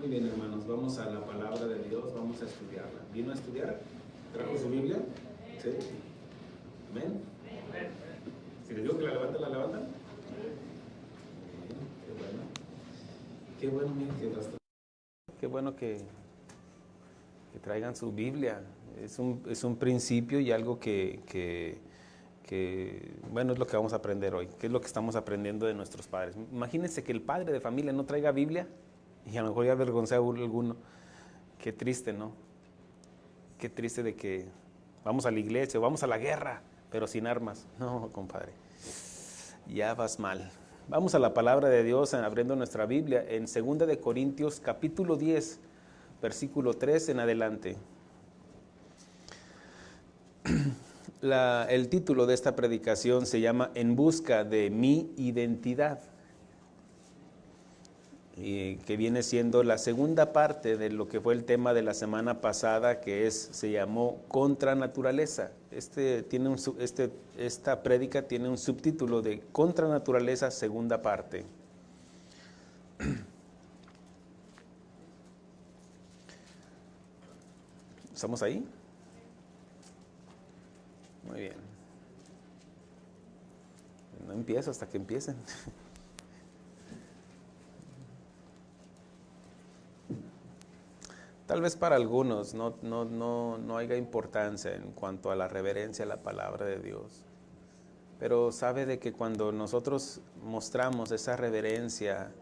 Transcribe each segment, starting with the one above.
Muy bien, hermanos, vamos a la palabra de Dios, vamos a estudiarla. ¿Vino a estudiar? ¿Trajo su Biblia? ¿Sí? ¿Amén? Si les digo que la levantan, ¿la levantan? Qué bueno. Qué bueno, miren, qué bueno que traigan su Biblia. Es un principio y algo que, bueno, es lo que vamos a aprender hoy, que es lo que estamos aprendiendo de nuestros padres. Imagínense que el padre de familia no traiga Biblia y a lo mejor ya avergonza a alguno. Qué triste, ¿no? Qué triste de que vamos a la iglesia o vamos a la guerra, pero sin armas. No, compadre, ya vas mal. Vamos a la palabra de Dios abriendo nuestra Biblia en 2 de Corintios capítulo 10, versículo 3 en adelante. El título de esta predicación se llama En busca de mi identidad, y que viene siendo la segunda parte de lo que fue el tema de la semana pasada, que se llamó Contra Naturaleza. Esta prédica tiene un subtítulo de Contra Naturaleza, segunda parte. ¿Estamos ahí? Muy bien. No empiezo hasta que empiecen. Tal vez para algunos no haya importancia en cuanto a la reverencia a la palabra de Dios. Pero sabe de que cuando nosotros mostramos esa reverencia,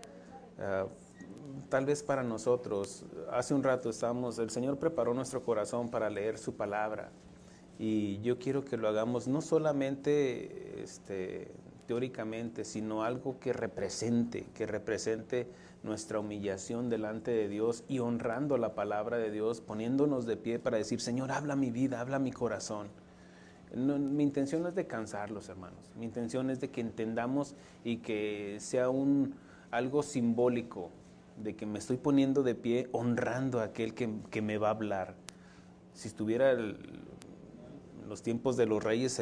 tal vez para nosotros, hace un rato el Señor preparó nuestro corazón para leer su palabra. Y yo quiero que lo hagamos no solamente teóricamente, sino algo que represente nuestra humillación delante de Dios y honrando la palabra de Dios, poniéndonos de pie para decir, Señor, habla mi vida, habla mi corazón. No, mi intención no es de cansarlos, hermanos. Mi intención es de que entendamos y que sea algo simbólico, de que me estoy poniendo de pie honrando a aquel que me va a hablar. Si estuviera los tiempos de los reyes,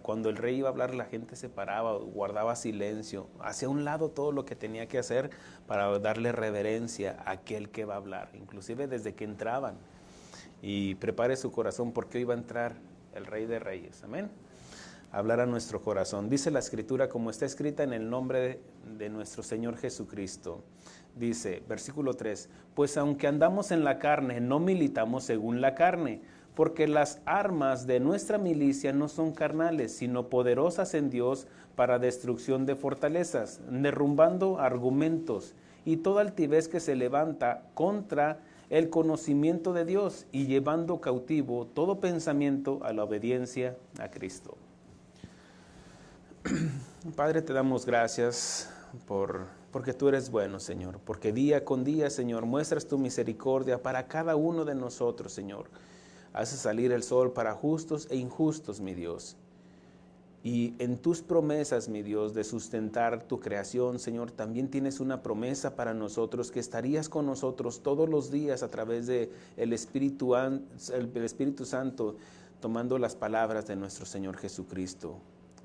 cuando el rey iba a hablar, la gente se paraba, guardaba silencio, hacía a un lado todo lo que tenía que hacer para darle reverencia a aquel que va a hablar, inclusive desde que entraban. Y prepare su corazón porque hoy va a entrar el Rey de Reyes, amén. Hablar a nuestro corazón. Dice la Escritura como está escrita en el nombre de nuestro Señor Jesucristo. Dice, versículo 3, pues aunque andamos en la carne, no militamos según la carne, porque las armas de nuestra milicia no son carnales, sino poderosas en Dios para destrucción de fortalezas, derrumbando argumentos y toda altivez que se levanta contra el conocimiento de Dios y llevando cautivo todo pensamiento a la obediencia a Cristo. Padre, te damos gracias porque tú eres bueno, Señor, porque día con día, Señor, muestras tu misericordia para cada uno de nosotros, Señor. Haces salir el sol para justos e injustos, mi Dios. Y en tus promesas, mi Dios, de sustentar tu creación, Señor, también tienes una promesa para nosotros, que estarías con nosotros todos los días a través de el Espíritu Santo, tomando las palabras de nuestro Señor Jesucristo.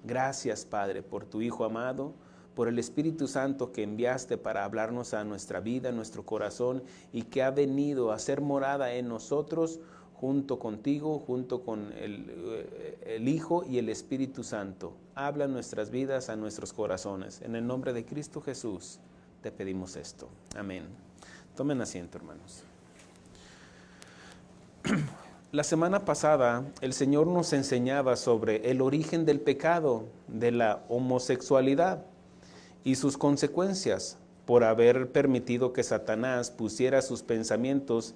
Gracias, Padre, por tu Hijo amado, por el Espíritu Santo que enviaste para hablarnos a nuestra vida, a nuestro corazón, y que ha venido a ser morada en nosotros, junto contigo, junto con el Hijo y el Espíritu Santo. Habla en nuestras vidas, a nuestros corazones. En el nombre de Cristo Jesús te pedimos esto. Amén. Tomen asiento, hermanos. La semana pasada el Señor nos enseñaba sobre el origen del pecado, de la homosexualidad y sus consecuencias por haber permitido que Satanás pusiera sus pensamientos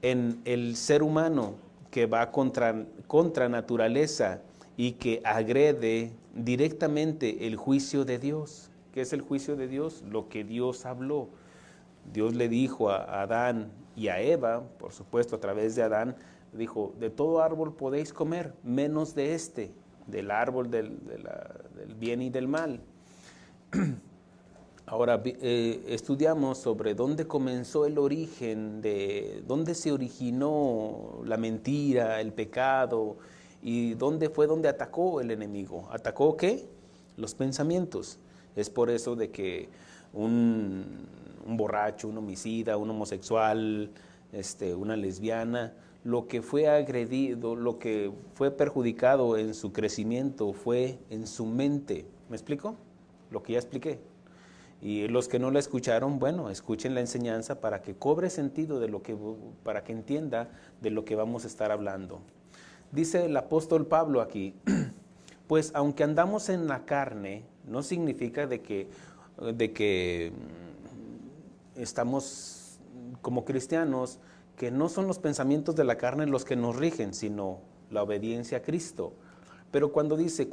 en el ser humano, que va contra naturaleza y que agrede directamente el juicio de Dios. ¿Qué es el juicio de Dios? Lo que Dios habló. Dios le dijo a Adán y a Eva, por supuesto a través de Adán, dijo, de todo árbol podéis comer, menos de del árbol del bien y del mal. Ahora estudiamos sobre dónde comenzó el origen, dónde se originó la mentira, el pecado, y dónde atacó el enemigo. ¿Atacó qué? Los pensamientos. Es por eso de que un borracho, un homicida, un homosexual, una lesbiana. Lo que fue agredido, lo que fue perjudicado en su crecimiento fue en su mente. ¿Me explico? Lo que ya expliqué. Y los que no la escucharon, bueno, escuchen la enseñanza para que cobre sentido para que entienda de lo que vamos a estar hablando. Dice el apóstol Pablo aquí, pues aunque andamos en la carne, no significa de que estamos como cristianos, que no son los pensamientos de la carne los que nos rigen, sino la obediencia a Cristo. Pero cuando dice,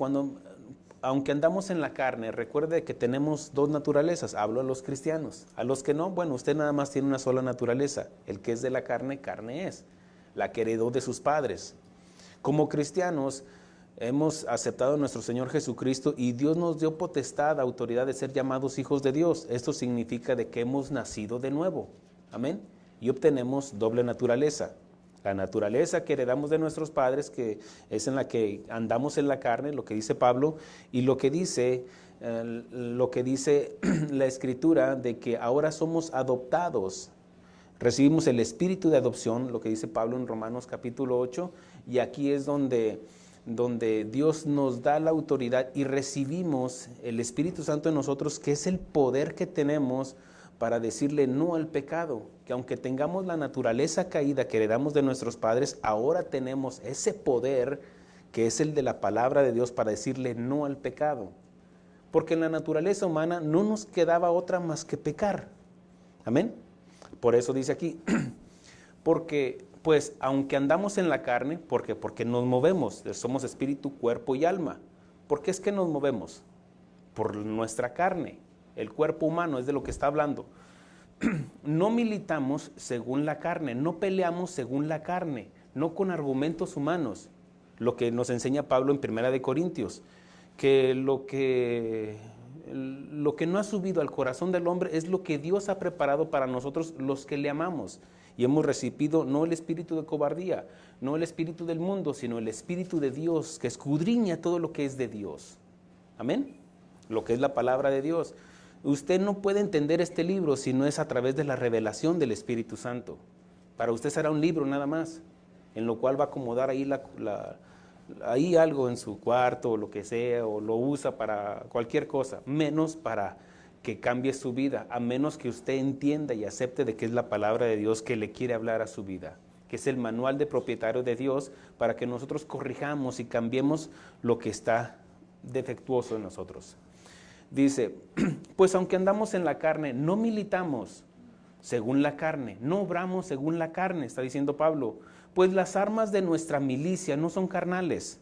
aunque andamos en la carne, recuerde que tenemos dos naturalezas. Hablo a los cristianos. A los que no, bueno, usted nada más tiene una sola naturaleza. El que es de la carne, carne es. La que heredó de sus padres. Como cristianos, hemos aceptado a nuestro Señor Jesucristo y Dios nos dio potestad, autoridad de ser llamados hijos de Dios. Esto significa de que hemos nacido de nuevo. Amén. Y obtenemos doble naturaleza. La naturaleza que heredamos de nuestros padres, que es en la que andamos en la carne, lo que dice Pablo, y lo que dice la Escritura de que ahora somos adoptados. Recibimos el espíritu de adopción, lo que dice Pablo en Romanos capítulo 8, y aquí es donde Dios nos da la autoridad y recibimos el Espíritu Santo en nosotros, que es el poder que tenemos para decirle no al pecado, que aunque tengamos la naturaleza caída que heredamos de nuestros padres, ahora tenemos ese poder que es el de la palabra de Dios para decirle no al pecado. Porque en la naturaleza humana no nos quedaba otra más que pecar. Amén. Por eso dice aquí, porque pues aunque andamos en la carne, porque nos movemos, somos espíritu, cuerpo y alma. ¿Por qué es que nos movemos? Por nuestra carne. El cuerpo humano es de lo que está hablando. No militamos según la carne, no peleamos según la carne, no con argumentos humanos. Lo que nos enseña Pablo en 1 Corintios, que lo que no ha subido al corazón del hombre es lo que Dios ha preparado para nosotros los que le amamos. Y hemos recibido no el espíritu de cobardía, no el espíritu del mundo, sino el espíritu de Dios, que escudriña todo lo que es de Dios. Amén. Lo que es la palabra de Dios. Usted no puede entender este libro si no es a través de la revelación del Espíritu Santo. Para usted será un libro nada más, en lo cual va a acomodar ahí, ahí algo en su cuarto o lo que sea, o lo usa para cualquier cosa, menos para que cambie su vida, a menos que usted entienda y acepte de que es la palabra de Dios que le quiere hablar a su vida, que es el manual de propietario de Dios para que nosotros corrijamos y cambiemos lo que está defectuoso en nosotros. Dice, pues aunque andamos en la carne, no militamos según la carne, no obramos según la carne, está diciendo Pablo, pues las armas de nuestra milicia no son carnales,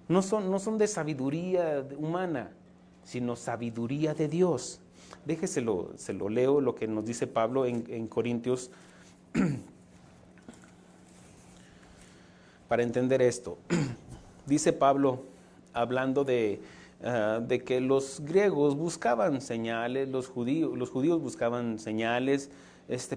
no son de sabiduría humana, sino sabiduría de Dios. Se lo leo lo que nos dice Pablo en Corintios para entender esto. Dice Pablo, hablando de que los griegos buscaban señales, los judíos buscaban señales,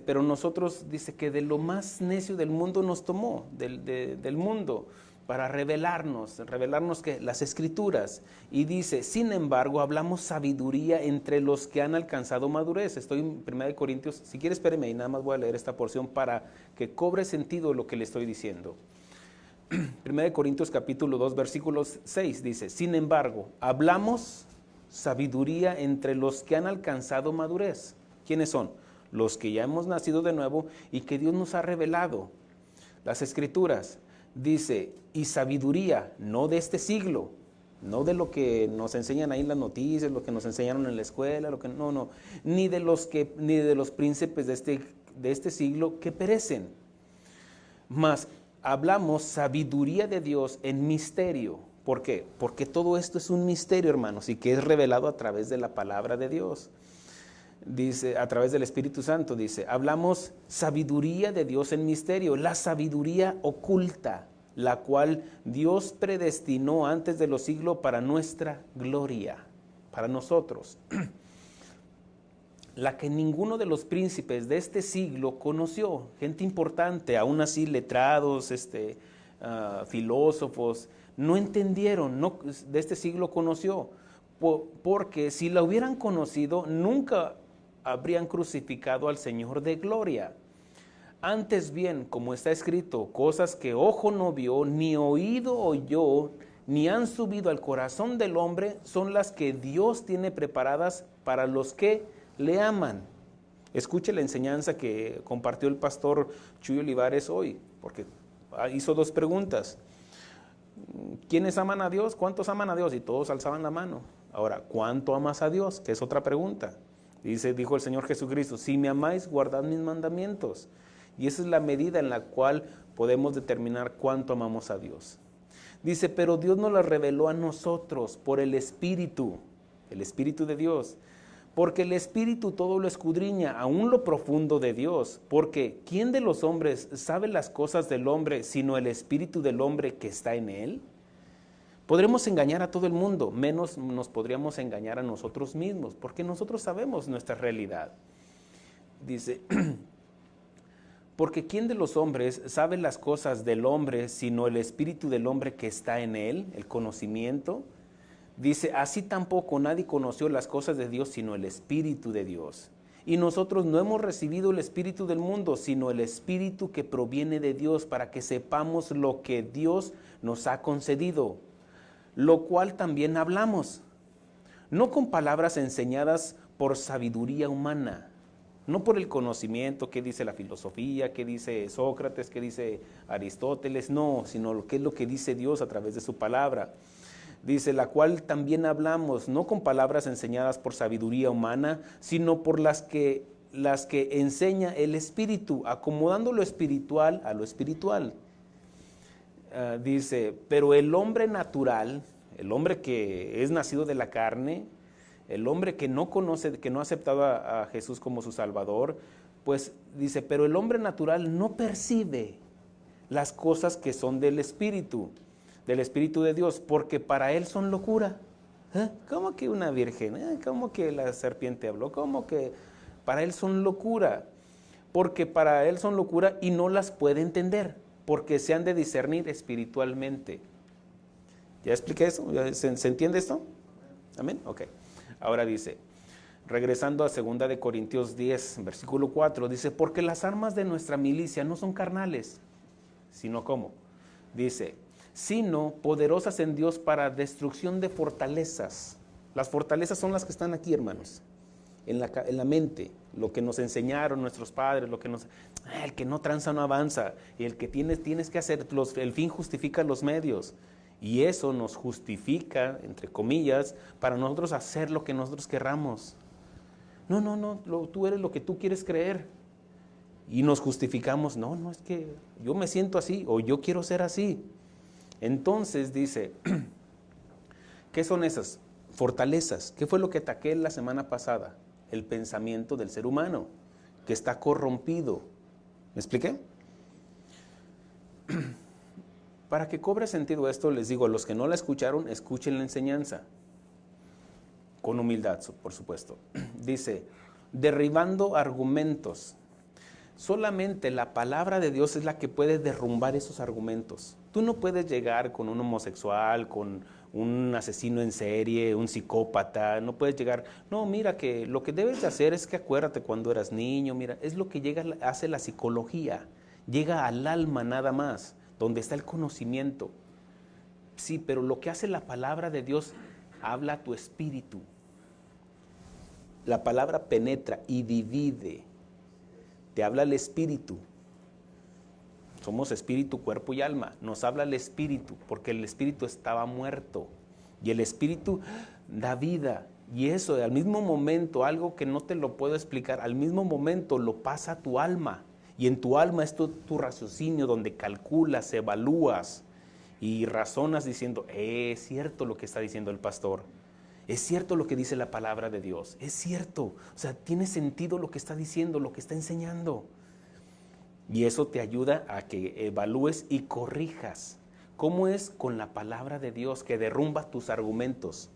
pero nosotros, dice que de lo más necio del mundo nos tomó, del mundo, para revelarnos que las Escrituras. Y dice, sin embargo, hablamos sabiduría entre los que han alcanzado madurez. Estoy en 1 Corintios, si quiere espéreme y nada más voy a leer esta porción para que cobre sentido lo que le estoy diciendo. 1 Corintios capítulo 2 versículos 6 dice, sin embargo, hablamos sabiduría entre los que han alcanzado madurez. ¿Quiénes son? Los que ya hemos nacido de nuevo y que Dios nos ha revelado. Las Escrituras, dice, y sabiduría, no de este siglo, no de lo que nos enseñan ahí en las noticias, lo que nos enseñaron en la escuela, ni de los príncipes de este siglo que perecen. Mas hablamos sabiduría de Dios en misterio. ¿Por qué? Porque todo esto es un misterio, hermanos, y que es revelado a través de la palabra de Dios. Dice, a través del Espíritu Santo, dice, hablamos sabiduría de Dios en misterio, la sabiduría oculta, la cual Dios predestinó antes de los siglos para nuestra gloria, para nosotros. La que ninguno de los príncipes de este siglo conoció, gente importante, aún así letrados, filósofos, no entendieron, de este siglo conoció, porque si la hubieran conocido, nunca habrían crucificado al Señor de gloria. Antes bien, como está escrito, cosas que ojo no vio, ni oído oyó, ni han subido al corazón del hombre, son las que Dios tiene preparadas para los que le aman. Escuche la enseñanza que compartió el pastor Chuy Olivares hoy, porque hizo 2 preguntas. ¿Quiénes aman a Dios? ¿Cuántos aman a Dios? Y todos alzaban la mano. Ahora, ¿cuánto amas a Dios? Que es otra pregunta. Dijo el Señor Jesucristo, si me amáis, guardad mis mandamientos. Y esa es la medida en la cual podemos determinar cuánto amamos a Dios. Dice, pero Dios nos la reveló a nosotros por el Espíritu de Dios. Porque el Espíritu todo lo escudriña, aún lo profundo de Dios. Porque ¿quién de los hombres sabe las cosas del hombre, sino el Espíritu del hombre que está en él? Podremos engañar a todo el mundo, menos nos podríamos engañar a nosotros mismos, porque nosotros sabemos nuestra realidad. Dice, porque ¿quién de los hombres sabe las cosas del hombre, sino el Espíritu del hombre que está en él, el conocimiento? Dice, así tampoco nadie conoció las cosas de Dios, sino el Espíritu de Dios. Y nosotros no hemos recibido el Espíritu del mundo, sino el Espíritu que proviene de Dios, para que sepamos lo que Dios nos ha concedido, lo cual también hablamos, no con palabras enseñadas por sabiduría humana, no por el conocimiento, qué dice la filosofía, qué dice Sócrates, qué dice Aristóteles, no, sino lo que es lo que dice Dios a través de su palabra. Dice, la cual también hablamos, no con palabras enseñadas por sabiduría humana, sino por las que enseña el Espíritu, acomodando lo espiritual a lo espiritual. Dice, pero el hombre natural, el hombre que es nacido de la carne, el hombre que no conoce, que no ha aceptado a Jesús como su Salvador, pues dice, pero el hombre natural no percibe las cosas que son del Espíritu de Dios, porque para él son locura. ¿Cómo que una virgen? ¿Cómo que la serpiente habló? ¿Cómo que para él son locura? Porque para él son locura y no las puede entender, porque se han de discernir espiritualmente. ¿Ya expliqué eso? ¿Se entiende esto? Amén. Ok. Ahora dice, regresando a 2 de Corintios 10, versículo 4, dice, porque las armas de nuestra milicia no son carnales, sino ¿cómo? Dice, sino poderosas en Dios para destrucción de fortalezas. Las fortalezas son las que están aquí, hermanos, en la mente, lo que nos enseñaron nuestros padres, el que no tranza no avanza, y el que tienes que hacer, el fin justifica los medios, y eso nos justifica, entre comillas, para nosotros hacer lo que nosotros querramos. No, tú eres lo que tú quieres creer, y nos justificamos, no, es que yo me siento así, o yo quiero ser así. Entonces dice, ¿qué son esas fortalezas? ¿Qué fue lo que ataqué la semana pasada? El pensamiento del ser humano, que está corrompido. ¿Me expliqué? Para que cobre sentido esto, les digo, a los que no la escucharon, escuchen la enseñanza. Con humildad, por supuesto. Dice, derribando argumentos. Solamente la palabra de Dios es la que puede derrumbar esos argumentos. Tú no puedes llegar con un homosexual, con un asesino en serie, un psicópata, no puedes llegar, no, mira que lo que debes de hacer es que acuérdate cuando eras niño, mira, es lo que hace la psicología, llega al alma nada más, donde está el conocimiento. Sí, pero lo que hace la palabra de Dios, habla a tu espíritu. La palabra penetra y divide. Te habla el espíritu. Somos espíritu, cuerpo y alma. Nos habla el espíritu, porque el espíritu estaba muerto. Y el espíritu da vida. Y eso, al mismo momento, algo que no te lo puedo explicar, al mismo momento lo pasa a tu alma. Y en tu alma es tu raciocinio, donde calculas, evalúas y razonas diciendo, es cierto lo que está diciendo el pastor. Es cierto lo que dice la palabra de Dios, es cierto, o sea, tiene sentido lo que está diciendo, lo que está enseñando. Y eso te ayuda a que evalúes y corrijas. ¿Cómo es con la palabra de Dios que derrumba tus argumentos?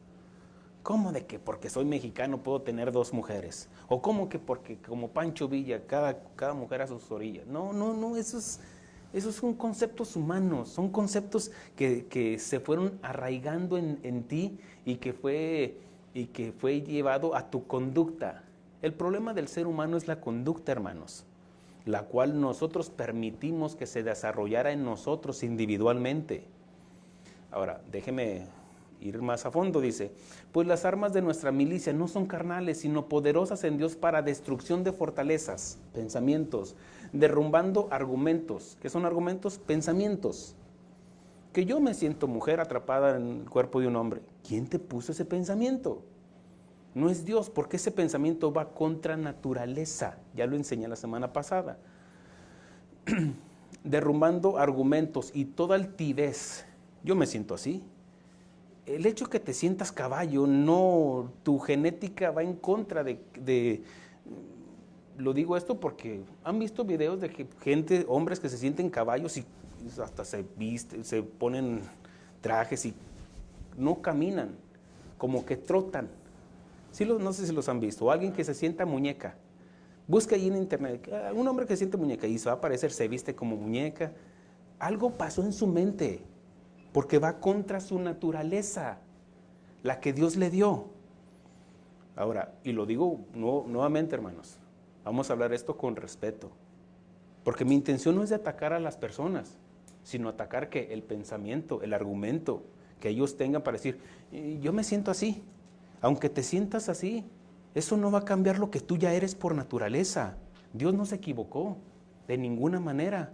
¿Cómo de que porque soy mexicano puedo tener 2 mujeres? ¿O cómo que porque como Pancho Villa, cada mujer a sus orillas? No, esos son conceptos humanos, son conceptos que se fueron arraigando en ti y que fue llevado a tu conducta. El problema del ser humano es la conducta, hermanos, la cual nosotros permitimos que se desarrollara en nosotros individualmente. Ahora, déjeme ir más a fondo, dice, pues las armas de nuestra milicia no son carnales, sino poderosas en Dios para destrucción de fortalezas, pensamientos, derrumbando argumentos. ¿Qué son argumentos? Pensamientos. Que yo me siento mujer atrapada en el cuerpo de un hombre. ¿Quién te puso ese pensamiento? No es Dios, porque ese pensamiento va contra naturaleza. Ya lo enseñé la semana pasada. Derrumbando argumentos y toda altivez. Yo me siento así. El hecho que te sientas caballo, no, tu genética va en contra de lo digo esto porque han visto videos de gente, hombres que se sienten caballos y hasta se visten, se ponen trajes y no caminan, como que trotan. Sí, no sé si los han visto. O alguien que se sienta muñeca. Busca ahí en internet, un hombre que se siente muñeca y se va a aparecer, se viste como muñeca. Algo pasó en su mente, porque va contra su naturaleza, la que Dios le dio. Ahora, y lo digo nuevamente, hermanos, vamos a hablar esto con respeto, porque mi intención no es de atacar a las personas, sino atacar que el pensamiento, el argumento que ellos tengan para decir, yo me siento así. Aunque te sientas así, eso no va a cambiar lo que tú ya eres por naturaleza. Dios no se equivocó, de ninguna manera.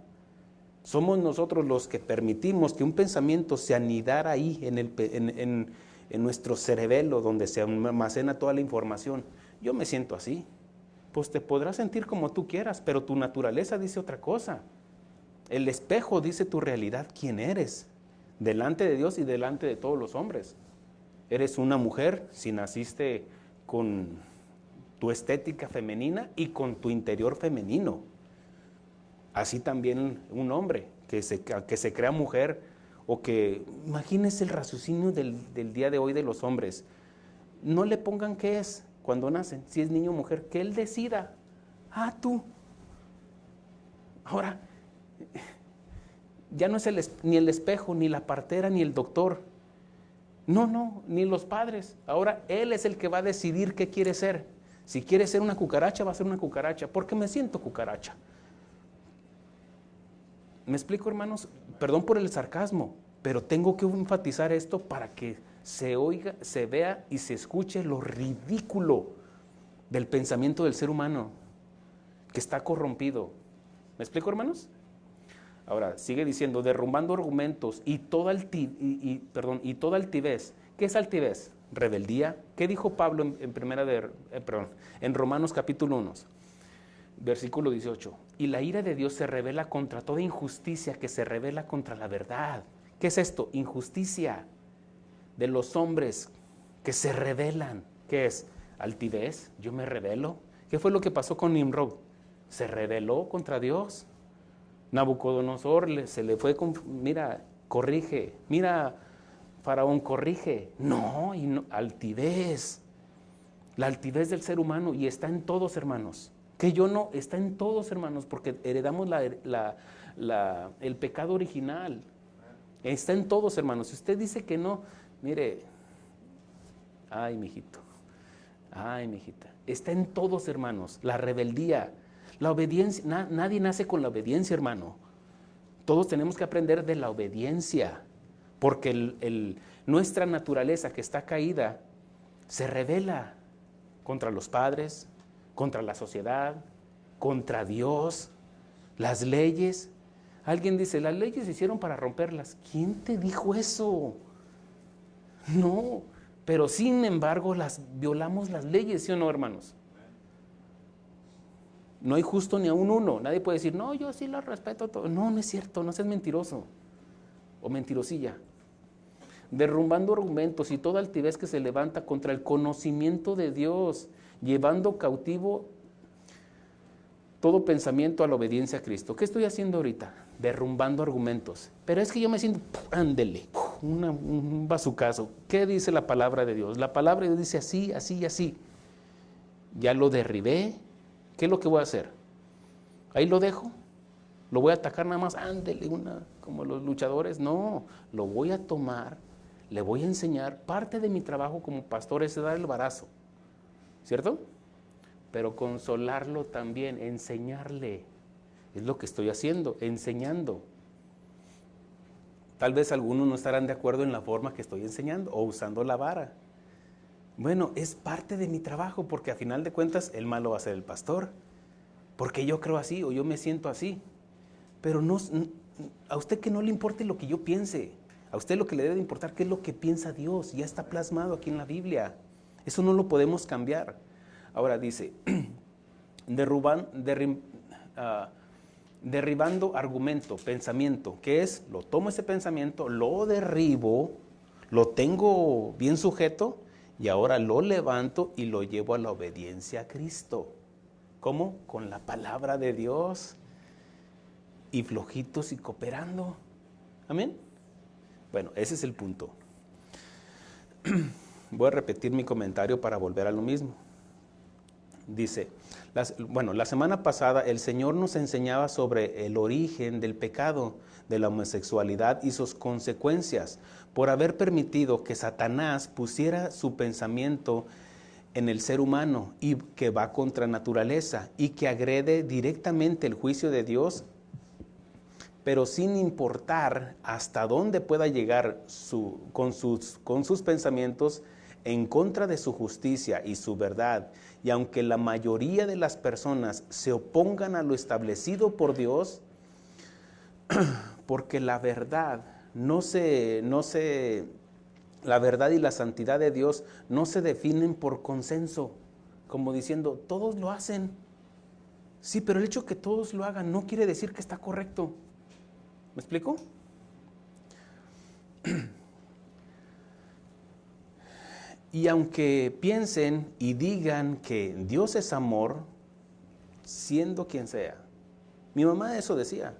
Somos nosotros los que permitimos que un pensamiento se anidara ahí en nuestro cerebelo, donde se almacena toda la información. Yo me siento así. Pues te podrás sentir como tú quieras, pero tu naturaleza dice otra cosa. El espejo dice tu realidad, quién eres, delante de Dios y delante de todos los hombres. Eres una mujer si naciste con tu estética femenina y con tu interior femenino. Así también un hombre que se crea mujer o que, imagínese el raciocinio del día de hoy de los hombres. No le pongan qué es cuando nacen, si es niño o mujer, que él decida. Tú. Ahora, ya no es ni el espejo, ni la partera, ni el doctor. No, ni los padres. Ahora él es el que va a decidir qué quiere ser. Si quiere ser una cucaracha, va a ser una cucaracha, porque me siento cucaracha. ¿Me explico, hermanos? Perdón por el sarcasmo, pero tengo que enfatizar esto para que se oiga, se vea y se escuche lo ridículo del pensamiento del ser humano, que está corrompido. ¿Me explico, hermanos? Ahora, sigue diciendo, derrumbando argumentos y toda altivez. ¿Qué es altivez? Rebeldía. ¿Qué dijo Pablo en Romanos capítulo 1, versículo 18? Y la ira de Dios se revela contra toda injusticia que se revela contra la verdad. ¿Qué es esto? Injusticia de los hombres que se rebelan. ¿Qué es? Altivez. Yo me rebelo. ¿Qué fue lo que pasó con Nimrod? Se rebeló contra Dios. Nabucodonosor se le fue con, mira, corrige, mira, Faraón, corrige. No, altivez. La altivez del ser humano, y está en todos, hermanos. Que yo no, está en todos, hermanos, porque heredamos el pecado original. Está en todos, hermanos. Si usted dice que no, mire, ay, mijito, ay, mijita, está en todos, hermanos. La rebeldía. La obediencia, nadie nace con la obediencia, hermano. Todos tenemos que aprender de la obediencia, porque nuestra naturaleza que está caída se rebela contra los padres, contra la sociedad, contra Dios, las leyes. Alguien dice, las leyes se hicieron para romperlas. ¿Quién te dijo eso? No, pero sin embargo violamos las leyes, ¿sí o no, hermanos? No hay justo ni a uno. Nadie puede decir, no, yo sí lo respeto todo. No, no es cierto, no seas mentiroso o mentirosilla. Derrumbando argumentos y toda altivez que se levanta contra el conocimiento de Dios, llevando cautivo todo pensamiento a la obediencia a Cristo. ¿Qué estoy haciendo ahorita? Derrumbando argumentos. Pero es que yo me siento, ándele, un bazucazo. ¿Qué dice la palabra de Dios? La palabra de Dios dice así, así y así. Ya lo derribé. ¿Qué es lo que voy a hacer? Ahí lo dejo. Lo voy a atacar nada más, ándele, como los luchadores. No, lo voy a tomar, le voy a enseñar. Parte de mi trabajo como pastor es dar el barazo, ¿cierto? pero consolarlo también, enseñarle. Es lo que estoy haciendo, enseñando. Tal vez algunos no estarán de acuerdo en la forma que estoy enseñando o usando la vara. Bueno, es parte de mi trabajo, porque a final de cuentas el malo va a ser el pastor, porque yo creo así o yo me siento así. Pero no, a usted que no le importe lo que yo piense, a usted lo que le debe de importar qué es lo que piensa Dios, ya está plasmado aquí en la Biblia. Eso no lo podemos cambiar. Ahora dice, derribando argumento, pensamiento, que es, lo tomo ese pensamiento, lo derribo, lo tengo bien sujeto y ahora lo levanto y lo llevo a la obediencia a Cristo. ¿Cómo? Con la palabra de Dios y flojitos y cooperando. ¿Amén? Bueno, ese es el punto. Voy a repetir mi comentario para volver a lo mismo. Dice, la semana pasada el Señor nos enseñaba sobre el origen del pecado, de la homosexualidad y sus consecuencias, por haber permitido que Satanás pusiera su pensamiento en el ser humano y que va contra naturaleza y que agrede directamente el juicio de Dios, pero sin importar hasta dónde pueda llegar con sus pensamientos en contra de su justicia y su verdad. Y aunque la mayoría de las personas se opongan a lo establecido por Dios, porque la verdad la verdad y la santidad de Dios no se definen por consenso, como diciendo, todos lo hacen. Sí, pero el hecho que todos lo hagan no quiere decir que está correcto. ¿Me explico? Y aunque piensen y digan que Dios es amor, siendo quien sea. Mi mamá eso decía.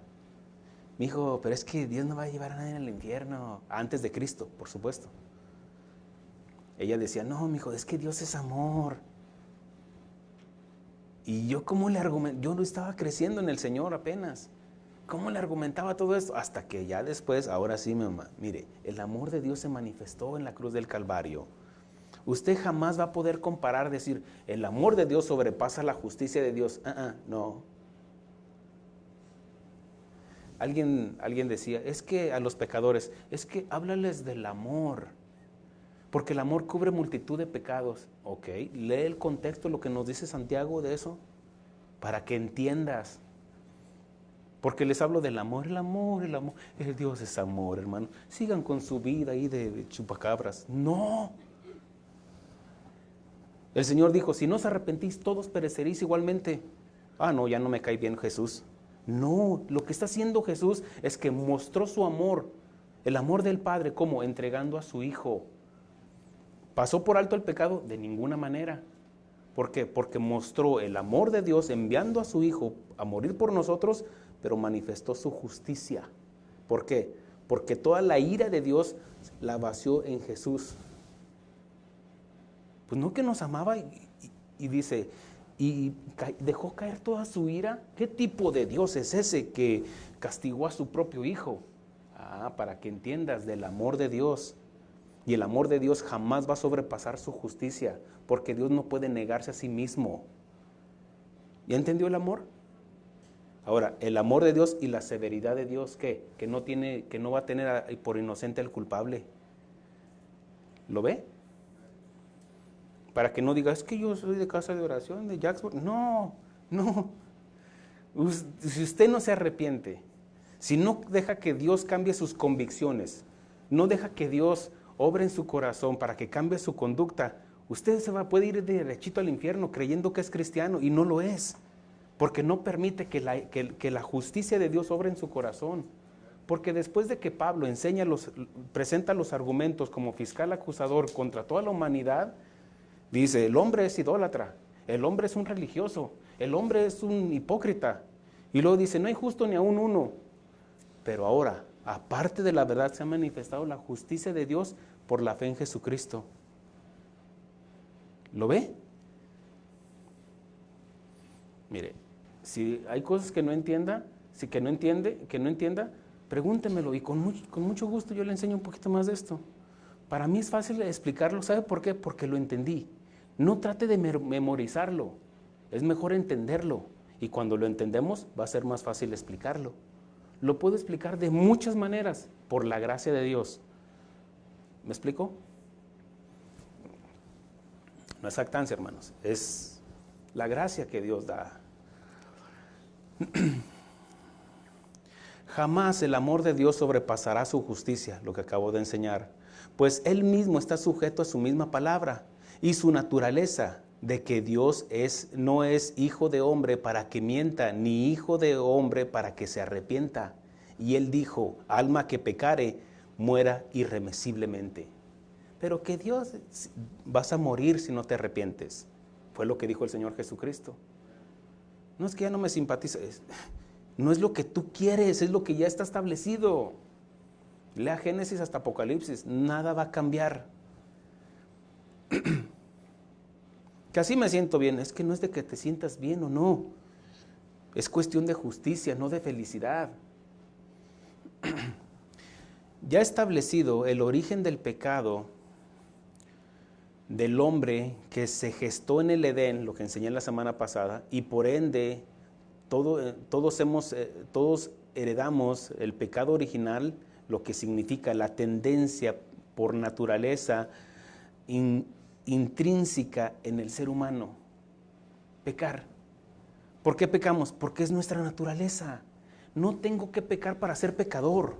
Me dijo, pero es que Dios no va a llevar a nadie al infierno. Antes de Cristo, por supuesto. Ella decía, no, mi hijo, es que Dios es amor. Y yo, ¿cómo le argumenté? Yo no estaba creciendo en el Señor apenas. ¿Cómo le argumentaba todo esto? Hasta que ya después, ahora sí, mi mamá, mire, el amor de Dios se manifestó en la cruz del Calvario. Usted jamás va a poder comparar, decir, el amor de Dios sobrepasa la justicia de Dios. No. Alguien decía, es que a los pecadores, es que háblales del amor, porque el amor cubre multitud de pecados. Ok, lee el contexto, lo que nos dice Santiago de eso, para que entiendas. Porque les hablo del amor, el amor. El Dios es amor, hermano. Sigan con su vida ahí de chupacabras. No. El Señor dijo, si no os arrepentís, todos pereceréis igualmente. No, ya no me cae bien Jesús. No, lo que está haciendo Jesús es que mostró su amor, el amor del Padre, ¿cómo? Entregando a su Hijo. ¿Pasó por alto el pecado? De ninguna manera. ¿Por qué? Porque mostró el amor de Dios enviando a su Hijo a morir por nosotros, pero manifestó su justicia. ¿Por qué? Porque toda la ira de Dios la vació en Jesús. Pues no que nos amaba y dice, y dejó caer toda su ira. ¿Qué tipo de Dios es ese que castigó a su propio Hijo? Para que entiendas del amor de Dios. Y el amor de Dios jamás va a sobrepasar su justicia, porque Dios no puede negarse a sí mismo. ¿Ya entendió el amor? Ahora, el amor de Dios y la severidad de Dios, ¿qué? Que no va a tener por inocente al culpable. ¿Lo ve? Para que no diga, es que yo soy de casa de oración, de Jacksburg. No. Si usted no se arrepiente, si no deja que Dios cambie sus convicciones, no deja que Dios obre en su corazón para que cambie su conducta, usted puede ir derechito al infierno creyendo que es cristiano y no lo es, porque no permite que la justicia de Dios obre en su corazón. Porque después de que Pablo presenta los argumentos como fiscal acusador contra toda la humanidad, dice, el hombre es idólatra, el hombre es un religioso, el hombre es un hipócrita. Y luego dice, no hay justo ni aún uno. Pero ahora, aparte de la verdad, se ha manifestado la justicia de Dios por la fe en Jesucristo. ¿Lo ve? Mire, si hay cosas que no entienda, que no entienda, pregúntemelo y con mucho gusto yo le enseño un poquito más de esto. Para mí es fácil explicarlo. ¿Sabe por qué? Porque lo entendí. No trate de memorizarlo. Es mejor entenderlo. Y cuando lo entendemos, va a ser más fácil explicarlo. Lo puedo explicar de muchas maneras, por la gracia de Dios. ¿Me explico? No es jactancia, hermanos. Es la gracia que Dios da. Jamás el amor de Dios sobrepasará su justicia, lo que acabo de enseñar, pues Él mismo está sujeto a su misma palabra y su naturaleza de que Dios no es hijo de hombre para que mienta, ni hijo de hombre para que se arrepienta. Y Él dijo, alma que pecare, muera irremisiblemente. Pero que Dios, vas a morir si no te arrepientes. Fue lo que dijo el Señor Jesucristo. No es que ya no me simpatiza, no es lo que tú quieres, es lo que ya está establecido. Lea Génesis hasta Apocalipsis, nada va a cambiar. Que así me siento bien, es que no es de que te sientas bien o no. Es cuestión de justicia, no de felicidad. Ya establecido el origen del pecado del hombre que se gestó en el Edén, lo que enseñé la semana pasada, y por ende todos heredamos el pecado original, lo que significa la tendencia por naturaleza intrínseca en el ser humano, pecar. ¿Por qué pecamos? Porque es nuestra naturaleza. No tengo que pecar para ser pecador.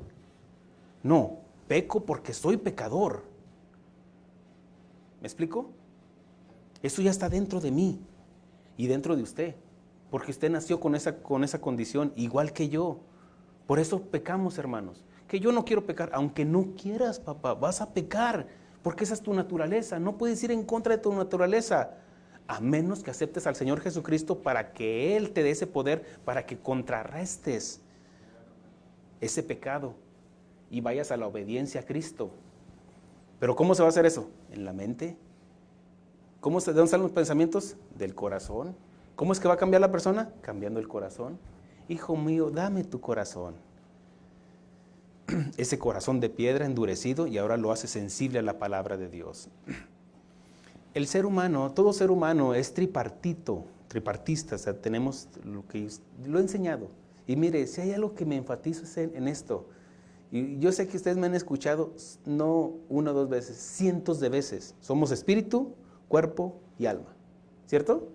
No, peco porque soy pecador. ¿Me explico? Eso ya está dentro de mí y dentro de usted, porque usted nació con esa condición, igual que yo. Por eso pecamos, hermanos. Que yo no quiero pecar, aunque no quieras, papá, vas a pecar, porque esa es tu naturaleza. No puedes ir en contra de tu naturaleza, a menos que aceptes al Señor Jesucristo para que Él te dé ese poder, para que contrarrestes ese pecado y vayas a la obediencia a Cristo. ¿Pero cómo se va a hacer eso? En la mente. ¿De dónde salen los pensamientos? Del corazón. ¿Cómo es que va a cambiar la persona? Cambiando el corazón. Hijo mío, dame tu corazón. Ese corazón de piedra endurecido, y ahora lo hace sensible a la palabra de Dios. El ser humano, todo ser humano es tripartista, o sea, tenemos lo he enseñado. Y mire, si hay algo que me enfatizo es en esto. Y yo sé que ustedes me han escuchado no una o dos veces, cientos de veces. Somos espíritu, cuerpo y alma. ¿Cierto?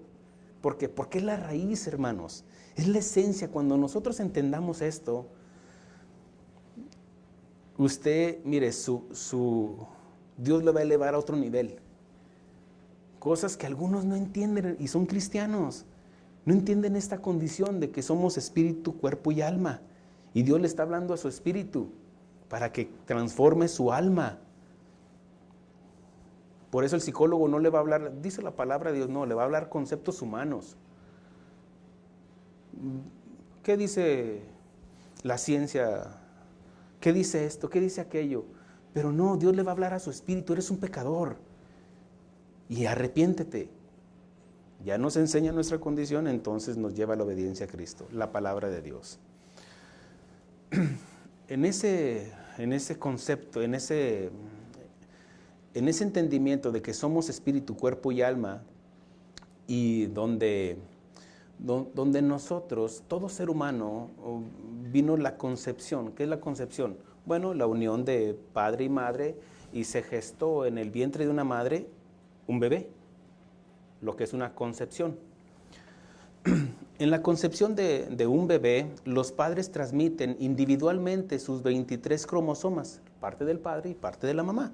¿Por qué? Porque es la raíz, hermanos. Es la esencia. Cuando nosotros entendamos esto, usted, mire, Dios le va a elevar a otro nivel. Cosas que algunos no entienden y son cristianos. No entienden esta condición de que somos espíritu, cuerpo y alma. Y Dios le está hablando a su espíritu para que transforme su alma. Por eso el psicólogo no le va a hablar, dice la palabra de Dios, no, le va a hablar conceptos humanos. ¿Qué dice la ciencia? ¿Qué dice esto? ¿Qué dice aquello? Pero no, Dios le va a hablar a su espíritu, eres un pecador. Y arrepiéntete. Ya nos enseña nuestra condición, entonces nos lleva a la obediencia a Cristo, la palabra de Dios. En ese concepto, en ese entendimiento de que somos espíritu, cuerpo y alma, y donde nosotros, todo ser humano, vino la concepción. ¿Qué es la concepción? Bueno, la unión de padre y madre, y se gestó en el vientre de una madre un bebé, lo que es una concepción. En la concepción de un bebé, los padres transmiten individualmente sus 23 cromosomas, parte del padre y parte de la mamá,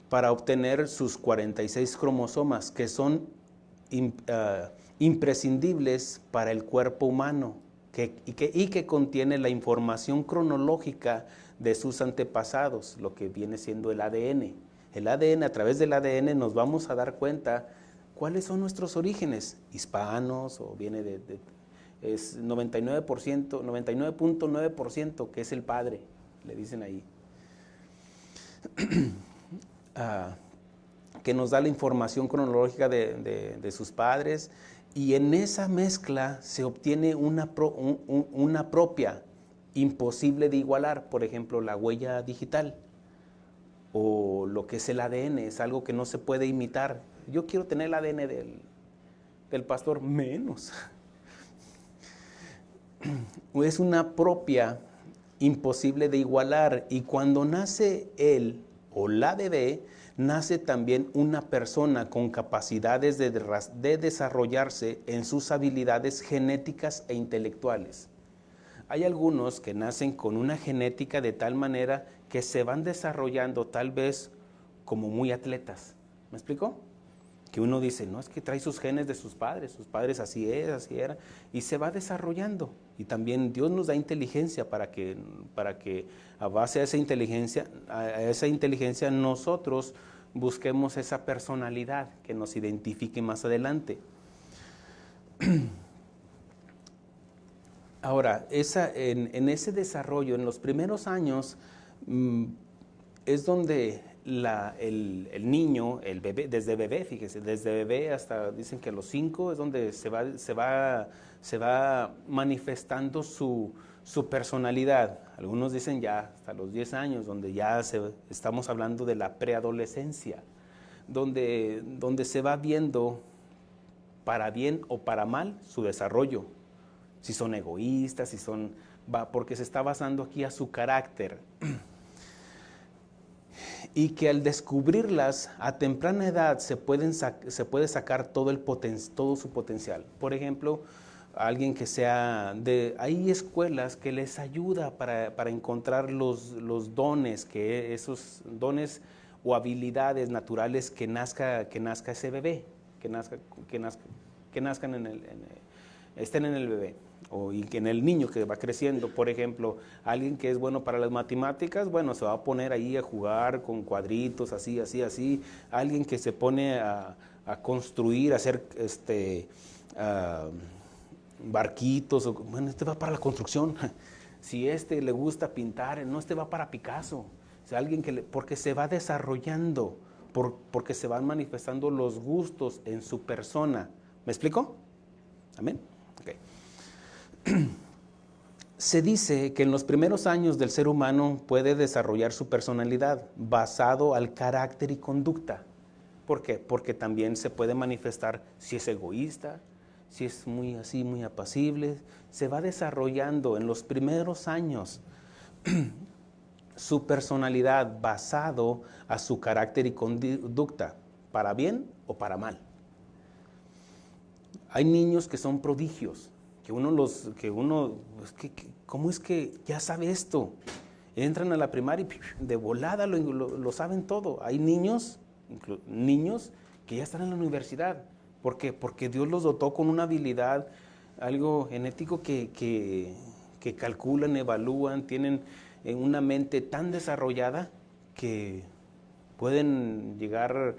para obtener sus 46 cromosomas, que son imprescindibles para el cuerpo humano y que contiene la información cronológica de sus antepasados, lo que viene siendo el ADN. El ADN, a través del ADN nos vamos a dar cuenta cuáles son nuestros orígenes, hispanos, o viene es 99.9%, que es el padre, le dicen ahí. Que nos da la información cronológica de sus padres, y en esa mezcla se obtiene una propia, imposible de igualar, por ejemplo, la huella digital, o lo que es el ADN, es algo que no se puede imitar. Yo quiero tener el ADN el pastor menos. Es una propia imposible de igualar, y cuando nace él o la bebé, nace también una persona con capacidades de desarrollarse en sus habilidades genéticas e intelectuales. Hay algunos que nacen con una genética de tal manera que se van desarrollando tal vez como muy atletas. ¿Me explico? Que uno dice, no, es que trae sus genes de sus padres así es, así era, y se va desarrollando. Y también Dios nos da inteligencia para que a base de esa inteligencia nosotros busquemos esa personalidad que nos identifique más adelante. Ahora, en ese desarrollo, en los primeros años, es donde el niño, el bebé, desde bebé, fíjese, desde bebé hasta, dicen que a los 5 es donde se va manifestando su personalidad. Algunos dicen ya hasta los 10 años, donde ya estamos hablando de la preadolescencia, donde se va viendo para bien o para mal su desarrollo. Si son egoístas, porque se está basando aquí a su carácter. Y que al descubrirlas a temprana edad se puede sacar todo su potencial. Por ejemplo, alguien que hay escuelas que les ayuda para encontrar los dones, esos dones o habilidades naturales que nazca ese bebé, que nazcan estén en el bebé. Y que en el niño que va creciendo, por ejemplo, alguien que es bueno para las matemáticas, bueno, se va a poner ahí a jugar con cuadritos, así. Alguien que se pone a construir, a hacer barquitos, bueno, este va para la construcción. Si le gusta pintar, no, va para Picasso. O sea, alguien porque se va desarrollando, porque se van manifestando los gustos en su persona. ¿Me explico? ¿Amén? Okay. Se dice que en los primeros años del ser humano puede desarrollar su personalidad basado al carácter y conducta. ¿Por qué? Porque también se puede manifestar si es egoísta, si es muy apacible. Se va desarrollando en los primeros años su personalidad basado a su carácter y conducta, para bien o para mal. Hay niños que son prodigios, ¿cómo es que ya sabe esto? Entran a la primaria y de volada lo saben todo. Hay niños que ya están en la universidad. ¿Por qué? Porque Dios los dotó con una habilidad, algo genético que calculan, evalúan, tienen una mente tan desarrollada que pueden llegar,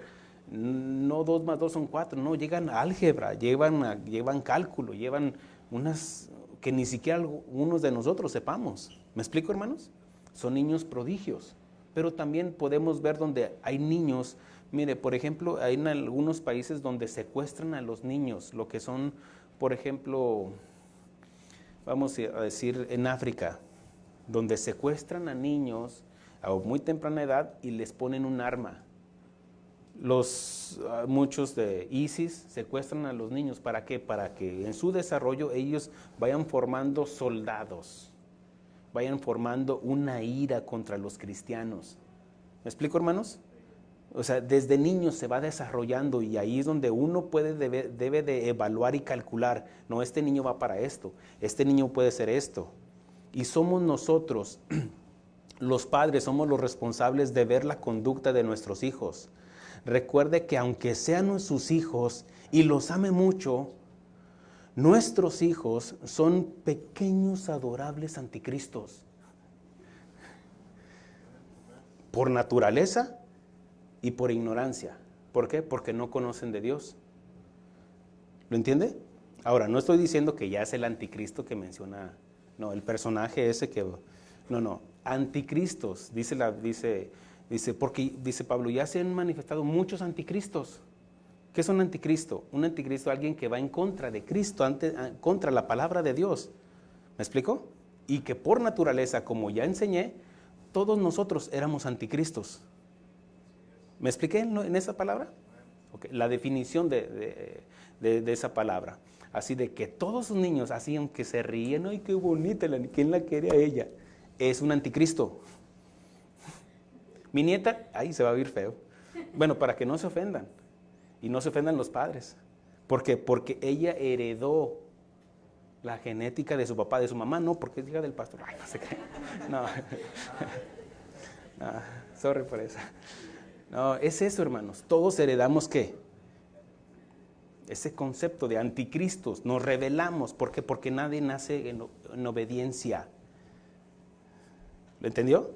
no 2 más 2 son 4, no, llegan a álgebra, llevan cálculo, llevan unas que ni siquiera algunos de nosotros sepamos. ¿Me explico, hermanos? Son niños prodigios. Pero también podemos ver donde hay niños, mire, por ejemplo, hay en algunos países donde secuestran a los niños, lo que son, por ejemplo, vamos a decir en África, donde secuestran a niños a muy temprana edad y les ponen un arma. Muchos de ISIS secuestran a los niños. ¿Para qué? Para que en su desarrollo ellos vayan formando soldados, vayan formando una ira contra los cristianos. ¿Me explico, hermanos? O sea, desde niños se va desarrollando, y ahí es donde uno debe de evaluar y calcular. No, este niño va para esto, este niño puede ser esto. Y somos nosotros, los padres, somos los responsables de ver la conducta de nuestros hijos. Recuerde que aunque sean sus hijos y los ame mucho, nuestros hijos son pequeños adorables anticristos. Por naturaleza y por ignorancia. ¿Por qué? Porque no conocen de Dios. ¿Lo entiende? Ahora, no estoy diciendo que ya es el anticristo que menciona, no, el personaje ese que, no, anticristos, dice, porque dice Pablo, ya se han manifestado muchos anticristos. ¿Qué es un anticristo? Un anticristo es alguien que va en contra de Cristo, contra la palabra de Dios. ¿Me explico? Y que por naturaleza, como ya enseñé, todos nosotros éramos anticristos. ¿Me expliqué en esa palabra? Okay, la definición de esa palabra. Así de que todos sus niños, así aunque se ríen, ¡ay, qué bonita! ¿Quién la quiere a ella? Es un anticristo. Mi nieta, ahí se va a oír feo. Bueno, para que no se ofendan. Y no se ofendan los padres. ¿Por qué? Porque ella heredó la genética de su papá, de su mamá, no, porque es hija del pastor. Ay, no sé qué. No. No, sorry por eso. No, es eso, hermanos. Todos heredamos ¿qué? Ese concepto de anticristos. Nos rebelamos. ¿Por qué? Porque nadie nace en obediencia. ¿Lo entendió?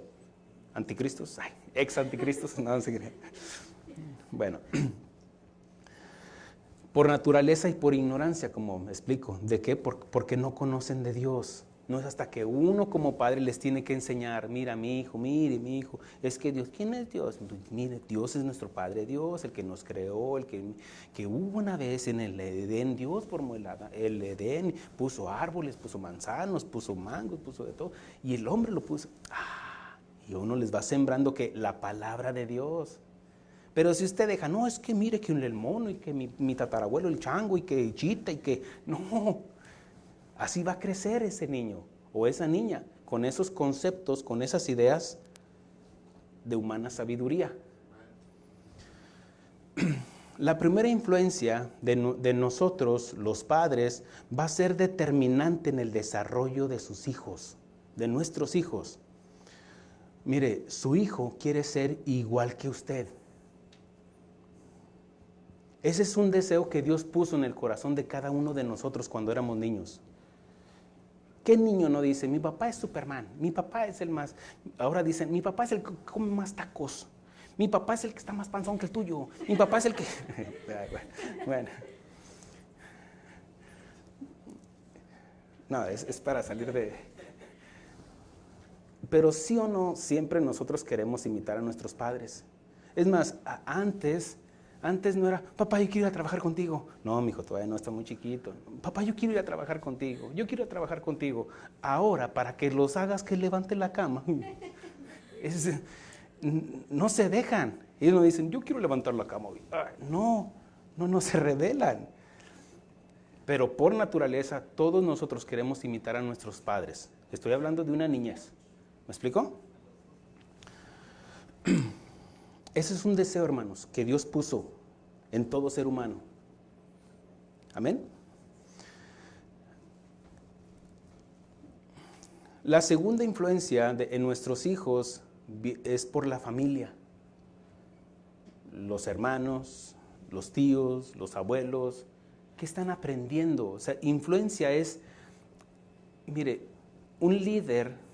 Anticristos. Ay, ex anticristos. No sé qué. Bueno. Por naturaleza y por ignorancia, como me explico. ¿De qué? Porque no conocen de Dios. No es hasta que uno como padre les tiene que enseñar, mira mi hijo, mire mi hijo, es que Dios, ¿quién es Dios? Mire, Dios es nuestro Padre Dios, el que nos creó, el que hubo una vez en el Edén, Dios formó el Edén, puso árboles, puso manzanos, puso mangos, puso de todo, y el hombre lo puso. Y uno les va sembrando que la palabra de Dios. Pero si usted deja, no, es que mire que el mono y que mi tatarabuelo, el chango y que chita y que, no, así va a crecer ese niño o esa niña con esos conceptos, con esas ideas de humana sabiduría. La primera influencia de nosotros, los padres, va a ser determinante en el desarrollo de sus hijos, de nuestros hijos. Mire, su hijo quiere ser igual que usted. Ese es un deseo que Dios puso en el corazón de cada uno de nosotros cuando éramos niños. ¿Qué niño no dice, mi papá es Superman, mi papá es el más? Ahora dicen, mi papá es el que come más tacos, mi papá es el que está más panzón que el tuyo, mi papá es el que... Bueno. No, es para salir de... Pero sí o no, siempre nosotros queremos imitar a nuestros padres. Es más, antes no era, papá, yo quiero ir a trabajar contigo. No, mijo, todavía no, está muy chiquito. Papá, yo quiero ir a trabajar contigo. Yo quiero ir a trabajar contigo. Ahora, para que los hagas que levante la cama. No se dejan. Ellos no dicen, yo quiero levantar la cama hoy. No se rebelan. Pero por naturaleza, todos nosotros queremos imitar a nuestros padres. Estoy hablando de una niñez. ¿Me explico? Ese es un deseo, hermanos, que Dios puso en todo ser humano. Amén. La segunda influencia en nuestros hijos es por la familia. Los hermanos, los tíos, los abuelos, ¿qué están aprendiendo? O sea, influencia es, mire, un líder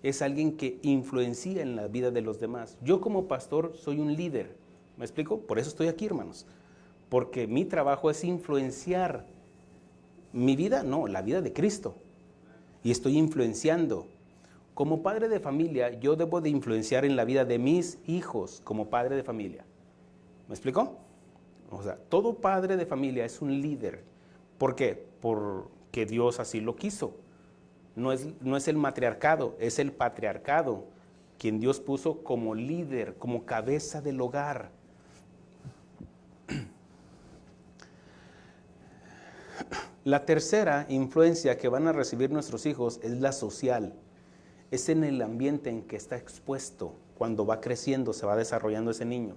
es alguien que influencia en la vida de los demás. Yo como pastor soy un líder, ¿me explico? Por eso estoy aquí, hermanos. Porque mi trabajo es influenciar mi vida, no, la vida de Cristo. Y estoy influenciando. Como padre de familia, yo debo de influenciar en la vida de mis hijos como padre de familia. ¿Me explico? O sea, todo padre de familia es un líder. ¿Por qué? Porque Dios así lo quiso. No es el matriarcado, es el patriarcado, quien Dios puso como líder, como cabeza del hogar. La tercera influencia que van a recibir nuestros hijos es la social. Es en el ambiente en que está expuesto, cuando va creciendo, se va desarrollando ese niño.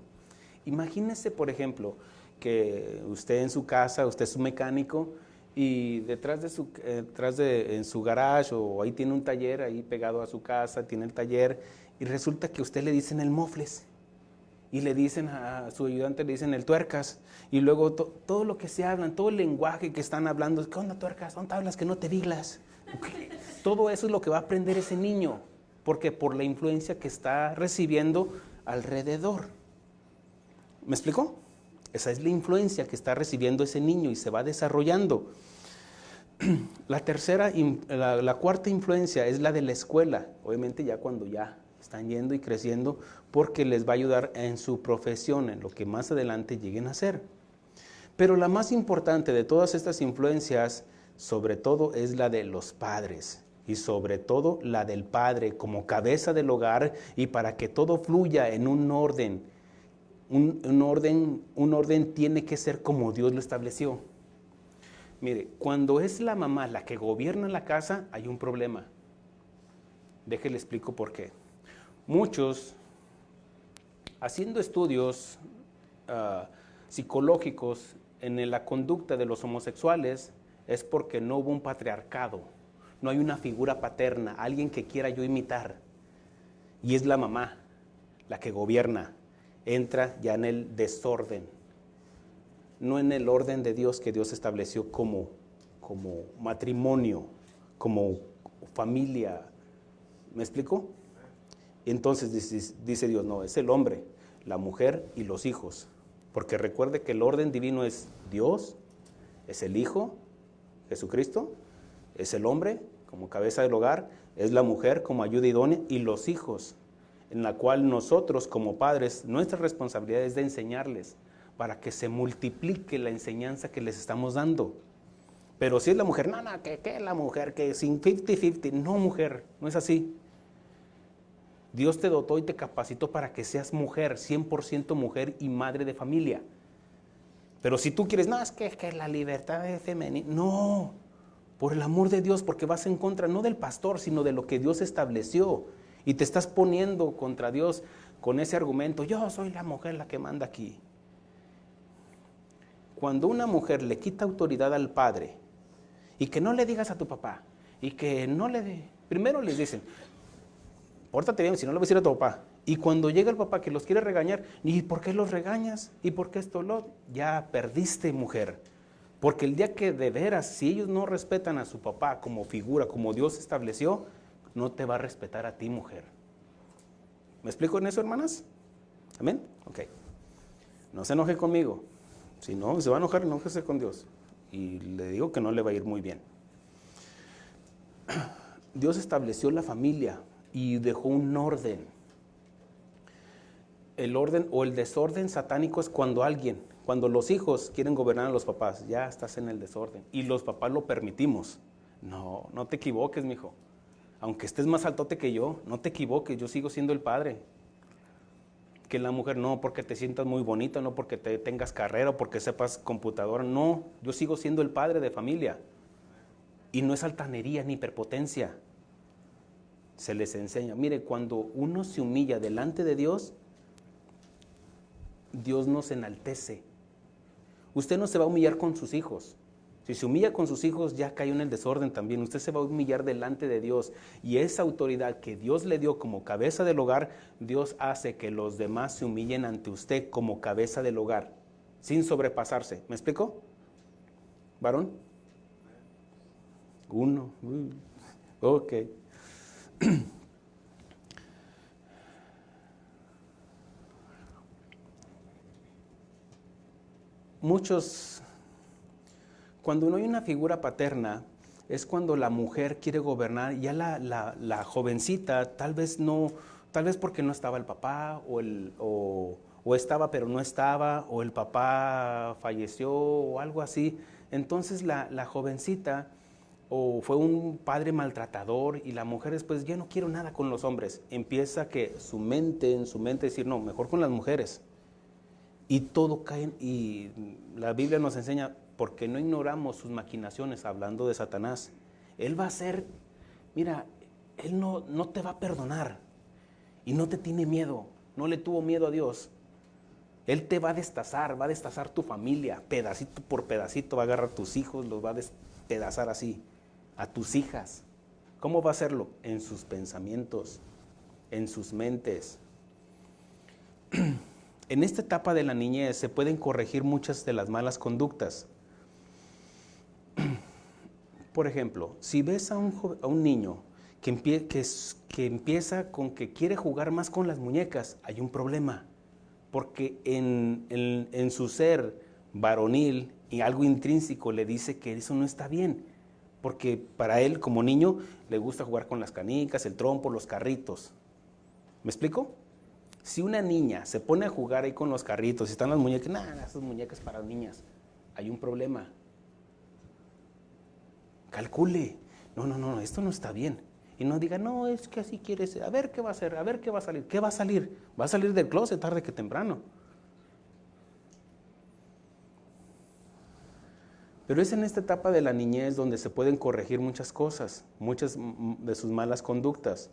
Imagínese, por ejemplo, que usted en su casa, usted es un mecánico, y en su garage o ahí tiene un taller ahí pegado a su casa, tiene el taller y resulta que usted le dicen el mofles y le dicen a su ayudante, le dicen el tuercas y luego todo lo que se hablan, todo el lenguaje que están hablando, ¿qué onda tuercas? ¿Dónde hablas que no te diglas? Okay. Todo eso es lo que va a aprender ese niño, porque por la influencia que está recibiendo alrededor. ¿Me explico? Esa es la influencia que está recibiendo ese niño y se va desarrollando. La cuarta influencia es la de la escuela. Obviamente ya cuando ya están yendo y creciendo, porque les va a ayudar en su profesión, en lo que más adelante lleguen a hacer. Pero la más importante de todas estas influencias, sobre todo, es la de los padres. Y sobre todo la del padre como cabeza del hogar y para que todo fluya en un orden un orden tiene que ser como Dios lo estableció. Mire, cuando es la mamá la que gobierna la casa, hay un problema. Déjele explico por qué. Muchos, haciendo estudios psicológicos en la conducta de los homosexuales, es porque no hubo un patriarcado, no hay una figura paterna, alguien que quiera yo imitar. Y es la mamá la que gobierna, entra ya en el desorden, no en el orden de Dios que Dios estableció como matrimonio, como familia. ¿Me explico? Entonces dice Dios, no, es el hombre, la mujer y los hijos. Porque recuerde que el orden divino es Dios, es el Hijo, Jesucristo, es el hombre como cabeza del hogar, es la mujer como ayuda idónea y los hijos, en la cual nosotros como padres, nuestra responsabilidad es de enseñarles para que se multiplique la enseñanza que les estamos dando. Pero si es la mujer, no, que la mujer, que sin 50-50, no mujer, no es así. Dios te dotó y te capacitó para que seas mujer, 100% mujer y madre de familia. Pero si tú quieres, no, es que la libertad es femenina. No, por el amor de Dios, porque vas en contra no del pastor, sino de lo que Dios estableció. Y te estás poniendo contra Dios con ese argumento, yo soy la mujer la que manda aquí. Cuando una mujer le quita autoridad al padre, y que no le digas a tu papá, y que no le... Primero les dicen, pórtate bien, si no le vas a decir a tu papá. Y cuando llega el papá que los quiere regañar, ¿y por qué los regañas? ¿Y por qué esto lo? Ya perdiste, mujer. Porque el día que de veras, si ellos no respetan a su papá como figura, como Dios estableció, no te va a respetar a ti, mujer. ¿Me explico en eso, hermanas? ¿Amén? Ok. No se enoje conmigo. Si no, se va a enojar, enójese con Dios. Y le digo que no le va a ir muy bien. Dios estableció la familia y dejó un orden. El orden o el desorden satánico es cuando los hijos quieren gobernar a los papás, ya estás en el desorden. Y los papás lo permitimos. No, no te equivoques, mijo. Aunque estés más altote que yo, no te equivoques, yo sigo siendo el padre. Que la mujer no porque te sientas muy bonita, no porque tengas carrera o porque sepas computadora, no, yo sigo siendo el padre de familia. Y no es altanería ni hiperpotencia. Se les enseña. Mire, cuando uno se humilla delante de Dios, Dios nos enaltece. Usted no se va a humillar con sus hijos. Si se humilla con sus hijos, ya cayó en el desorden también. Usted se va a humillar delante de Dios. Y esa autoridad que Dios le dio como cabeza del hogar, Dios hace que los demás se humillen ante usted como cabeza del hogar, sin sobrepasarse. ¿Me explico? ¿Varón? Uno. Ok. Muchos, cuando no hay una figura paterna, es cuando la mujer quiere gobernar, ya la jovencita, tal vez porque no estaba el papá, o estaba pero no estaba, o el papá falleció, o algo así. Entonces la jovencita, o fue un padre maltratador, y la mujer después, ya no quiero nada con los hombres. Empieza que en su mente decir, no, mejor con las mujeres. Y todo cae, y la Biblia nos enseña, porque no ignoramos sus maquinaciones, hablando de Satanás. Él va a hacer, mira, él no te va a perdonar, y no te tiene miedo, no le tuvo miedo a Dios. Él te va a destazar tu familia, pedacito por pedacito, va a agarrar a tus hijos, los va a despedazar así, a tus hijas. ¿Cómo va a hacerlo? En sus pensamientos, en sus mentes. En esta etapa de la niñez se pueden corregir muchas de las malas conductas. Por ejemplo, si ves a un niño que empieza con que quiere jugar más con las muñecas, hay un problema. Porque en su ser varonil y algo intrínseco le dice que eso no está bien. Porque para él, como niño, le gusta jugar con las canicas, el trompo, los carritos. ¿Me explico? Si una niña se pone a jugar ahí con los carritos y están las muñecas, nada, esas muñecas para niñas, hay un problema. Calcule, no, esto no está bien. Y no diga, no, es que así quiere ser, a ver qué va a hacer, a ver qué va a salir. ¿Qué va a salir? Va a salir del closet tarde que temprano. Pero es en esta etapa de la niñez donde se pueden corregir muchas cosas, muchas de sus malas conductas,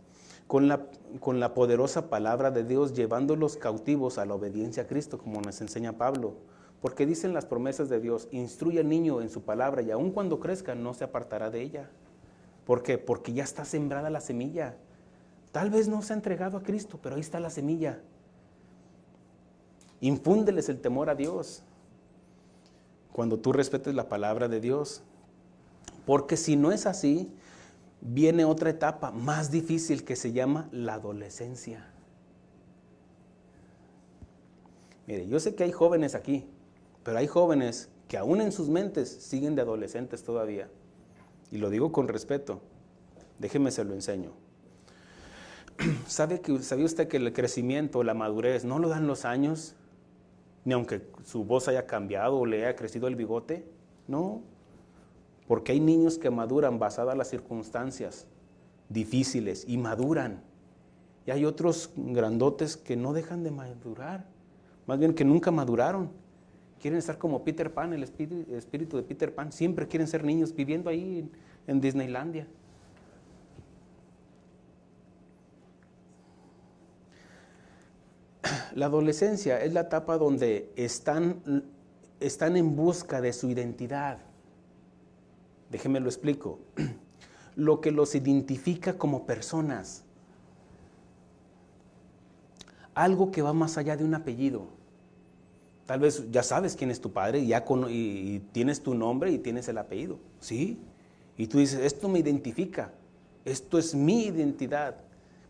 con la poderosa palabra de Dios, llevándolos cautivos a la obediencia a Cristo, como nos enseña Pablo. Porque dicen las promesas de Dios: instruye al niño en su palabra y aun cuando crezca no se apartará de ella. ¿Por qué? Porque ya está sembrada la semilla. Tal vez no se ha entregado a Cristo, pero ahí está la semilla. Infúndeles el temor a Dios cuando tú respetes la palabra de Dios. Porque si no es así, viene otra etapa más difícil que se llama la adolescencia. Mire, yo sé que hay jóvenes aquí, pero hay jóvenes que aún en sus mentes siguen de adolescentes todavía. Y lo digo con respeto. Déjeme se lo enseño. ¿Sabía usted que el crecimiento, la madurez, no lo dan los años? Ni aunque su voz haya cambiado o le haya crecido el bigote. No. Porque hay niños que maduran basadas en las circunstancias difíciles y maduran. Y hay otros grandotes que no dejan de madurar. Más bien que nunca maduraron. Quieren estar como Peter Pan, el espíritu de Peter Pan. Siempre quieren ser niños viviendo ahí en Disneylandia. La adolescencia es la etapa donde están en busca de su identidad. Déjenme lo explico. Lo que los identifica como personas. Algo que va más allá de un apellido. Tal vez ya sabes quién es tu padre y tienes tu nombre y tienes el apellido. ¿Sí? Y tú dices, esto me identifica. Esto es mi identidad.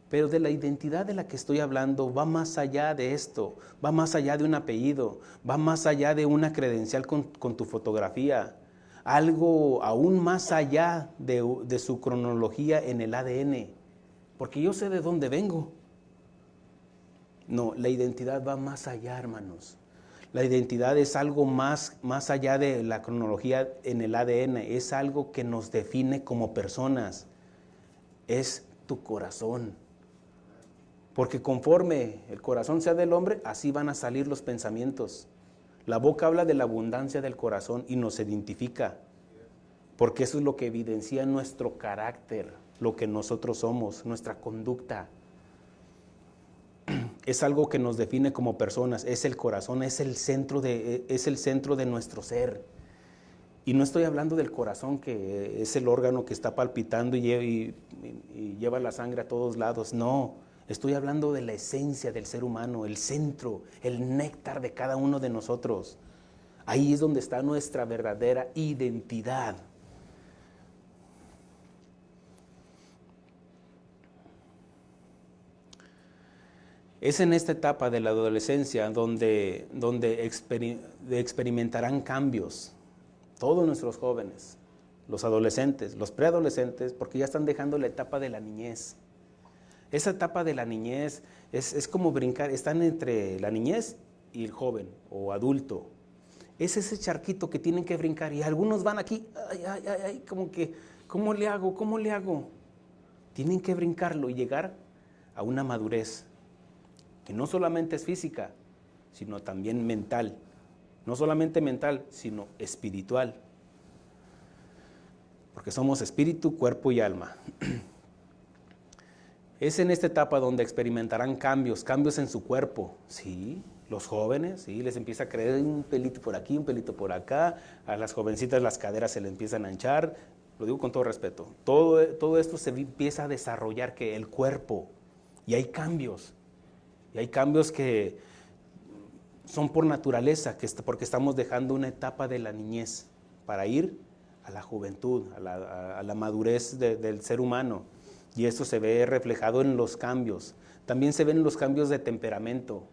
Pero de la identidad de la que estoy hablando va más allá de esto, va más allá de un apellido, va más allá de una credencial con tu fotografía, algo aún más allá de su cronología en el ADN, porque yo sé de dónde vengo. No, la identidad va más allá, hermanos. La identidad es algo más allá de la cronología en el ADN, es algo que nos define como personas, es tu corazón. Porque conforme el corazón sea del hombre, así van a salir los pensamientos. La boca habla de la abundancia del corazón y nos identifica. Porque eso es lo que evidencia nuestro carácter, lo que nosotros somos, nuestra conducta. Es algo que nos define como personas, es el corazón, es el centro de nuestro ser. Y no estoy hablando del corazón, que es el órgano que está palpitando y lleva la sangre a todos lados, no. Estoy hablando de la esencia del ser humano, el centro, el néctar de cada uno de nosotros. Ahí es donde está nuestra verdadera identidad. Es en esta etapa de la adolescencia donde experimentarán cambios todos nuestros jóvenes, los adolescentes, los preadolescentes, porque ya están dejando la etapa de la niñez. Esa etapa de la niñez es como brincar, están entre la niñez y el joven o adulto. Es ese charquito que tienen que brincar y algunos van aquí, como que, ¿cómo le hago? Tienen que brincarlo y llegar a una madurez que no solamente es física, sino también mental. No solamente mental, sino espiritual. Porque somos espíritu, cuerpo y alma. Es en esta etapa donde experimentarán cambios en su cuerpo. Sí, los jóvenes, sí, les empieza a crecer un pelito por aquí, un pelito por acá. A las jovencitas las caderas se les empiezan a hinchar. Lo digo con todo respeto. Todo esto se empieza a desarrollar, que el cuerpo. Y hay cambios. Y hay cambios que son por naturaleza, porque estamos dejando una etapa de la niñez para ir a la juventud, a la madurez del ser humano. Y esto se ve reflejado en los cambios. También se ven los cambios de temperamento,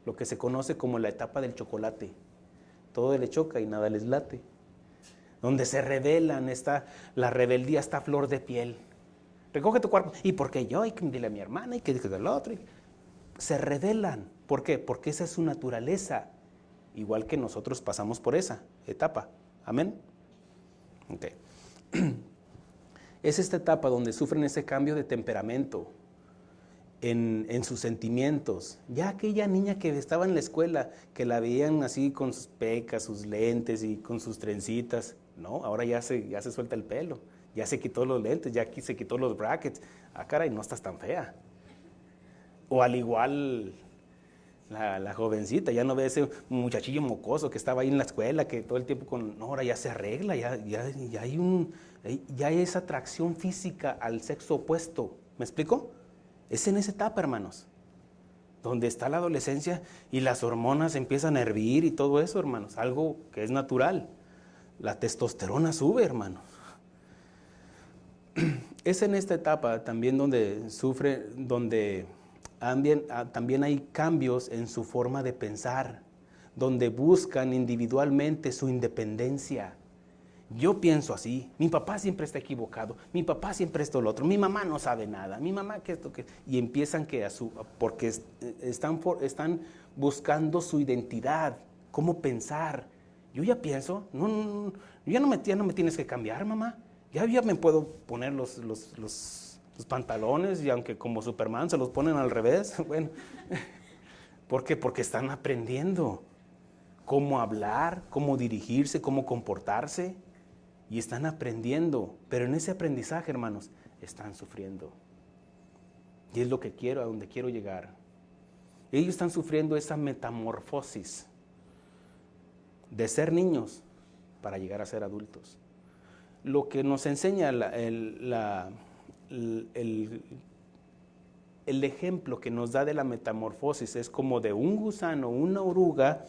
lo que se conoce como la etapa del chocolate. Todo le choca y nada les late. Donde se rebelan, la rebeldía está a flor de piel. Recoge tu cuerpo. ¿Y por qué yo? Y dile a mi hermana, y que dije del otro. Se rebelan. ¿Por qué? Porque esa es su naturaleza. Igual que nosotros pasamos por esa etapa. ¿Amén? Ok. Es esta etapa donde sufren ese cambio de temperamento. en sus sentimientos. Ya aquella niña que estaba en la escuela, que la veían así con sus pecas, sus lentes y con sus trencitas, no, ahora ya se suelta el pelo, ya se quitó los lentes, ya aquí se quitó los brackets. Ah, caray, no estás tan fea. O al igual la jovencita, ya no ve ese muchachillo mocoso que estaba ahí en la escuela, que todo el tiempo no, ahora ya se arregla, ya hay esa atracción física al sexo opuesto. ¿Me explico? Es en esa etapa, hermanos, donde está la adolescencia y las hormonas empiezan a hervir y todo eso, hermanos, algo que es natural. La testosterona sube, hermanos. Es en esta etapa también donde también hay cambios en su forma de pensar, donde buscan individualmente su independencia. Yo pienso así, mi papá siempre está equivocado, mi papá siempre esto lo otro, mi mamá no sabe nada, mi mamá que esto que... Y empiezan porque están buscando su identidad, cómo pensar. Yo ya pienso, ya no me tienes que cambiar, mamá. Ya me puedo poner los pantalones y aunque como Superman se los ponen al revés, bueno, ¿por qué? Porque están aprendiendo cómo hablar, cómo dirigirse, cómo comportarse y están aprendiendo, pero en ese aprendizaje, hermanos, están sufriendo. Y es lo que a donde quiero llegar. Ellos están sufriendo esa metamorfosis de ser niños para llegar a ser adultos. Lo que nos enseña el ejemplo que nos da de la metamorfosis es como de un gusano, una oruga,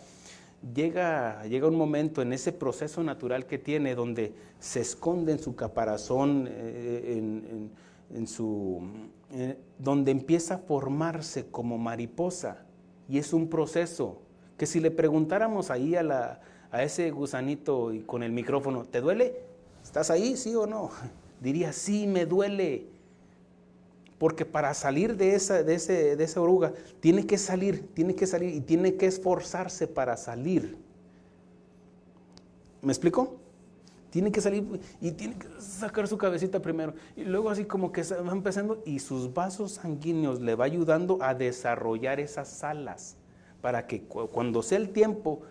llega un momento en ese proceso natural que tiene donde se esconde en su caparazón, donde empieza a formarse como mariposa. Y es un proceso que si le preguntáramos ahí a ese gusanito y con el micrófono, ¿te duele? ¿Estás ahí, sí o no? Diría, sí, me duele. Porque para salir de esa oruga, tiene que salir y tiene que esforzarse para salir. ¿Me explico? Tiene que salir y tiene que sacar su cabecita primero. Y luego así como que va empezando y sus vasos sanguíneos le va ayudando a desarrollar esas alas para que cuando sea el tiempo,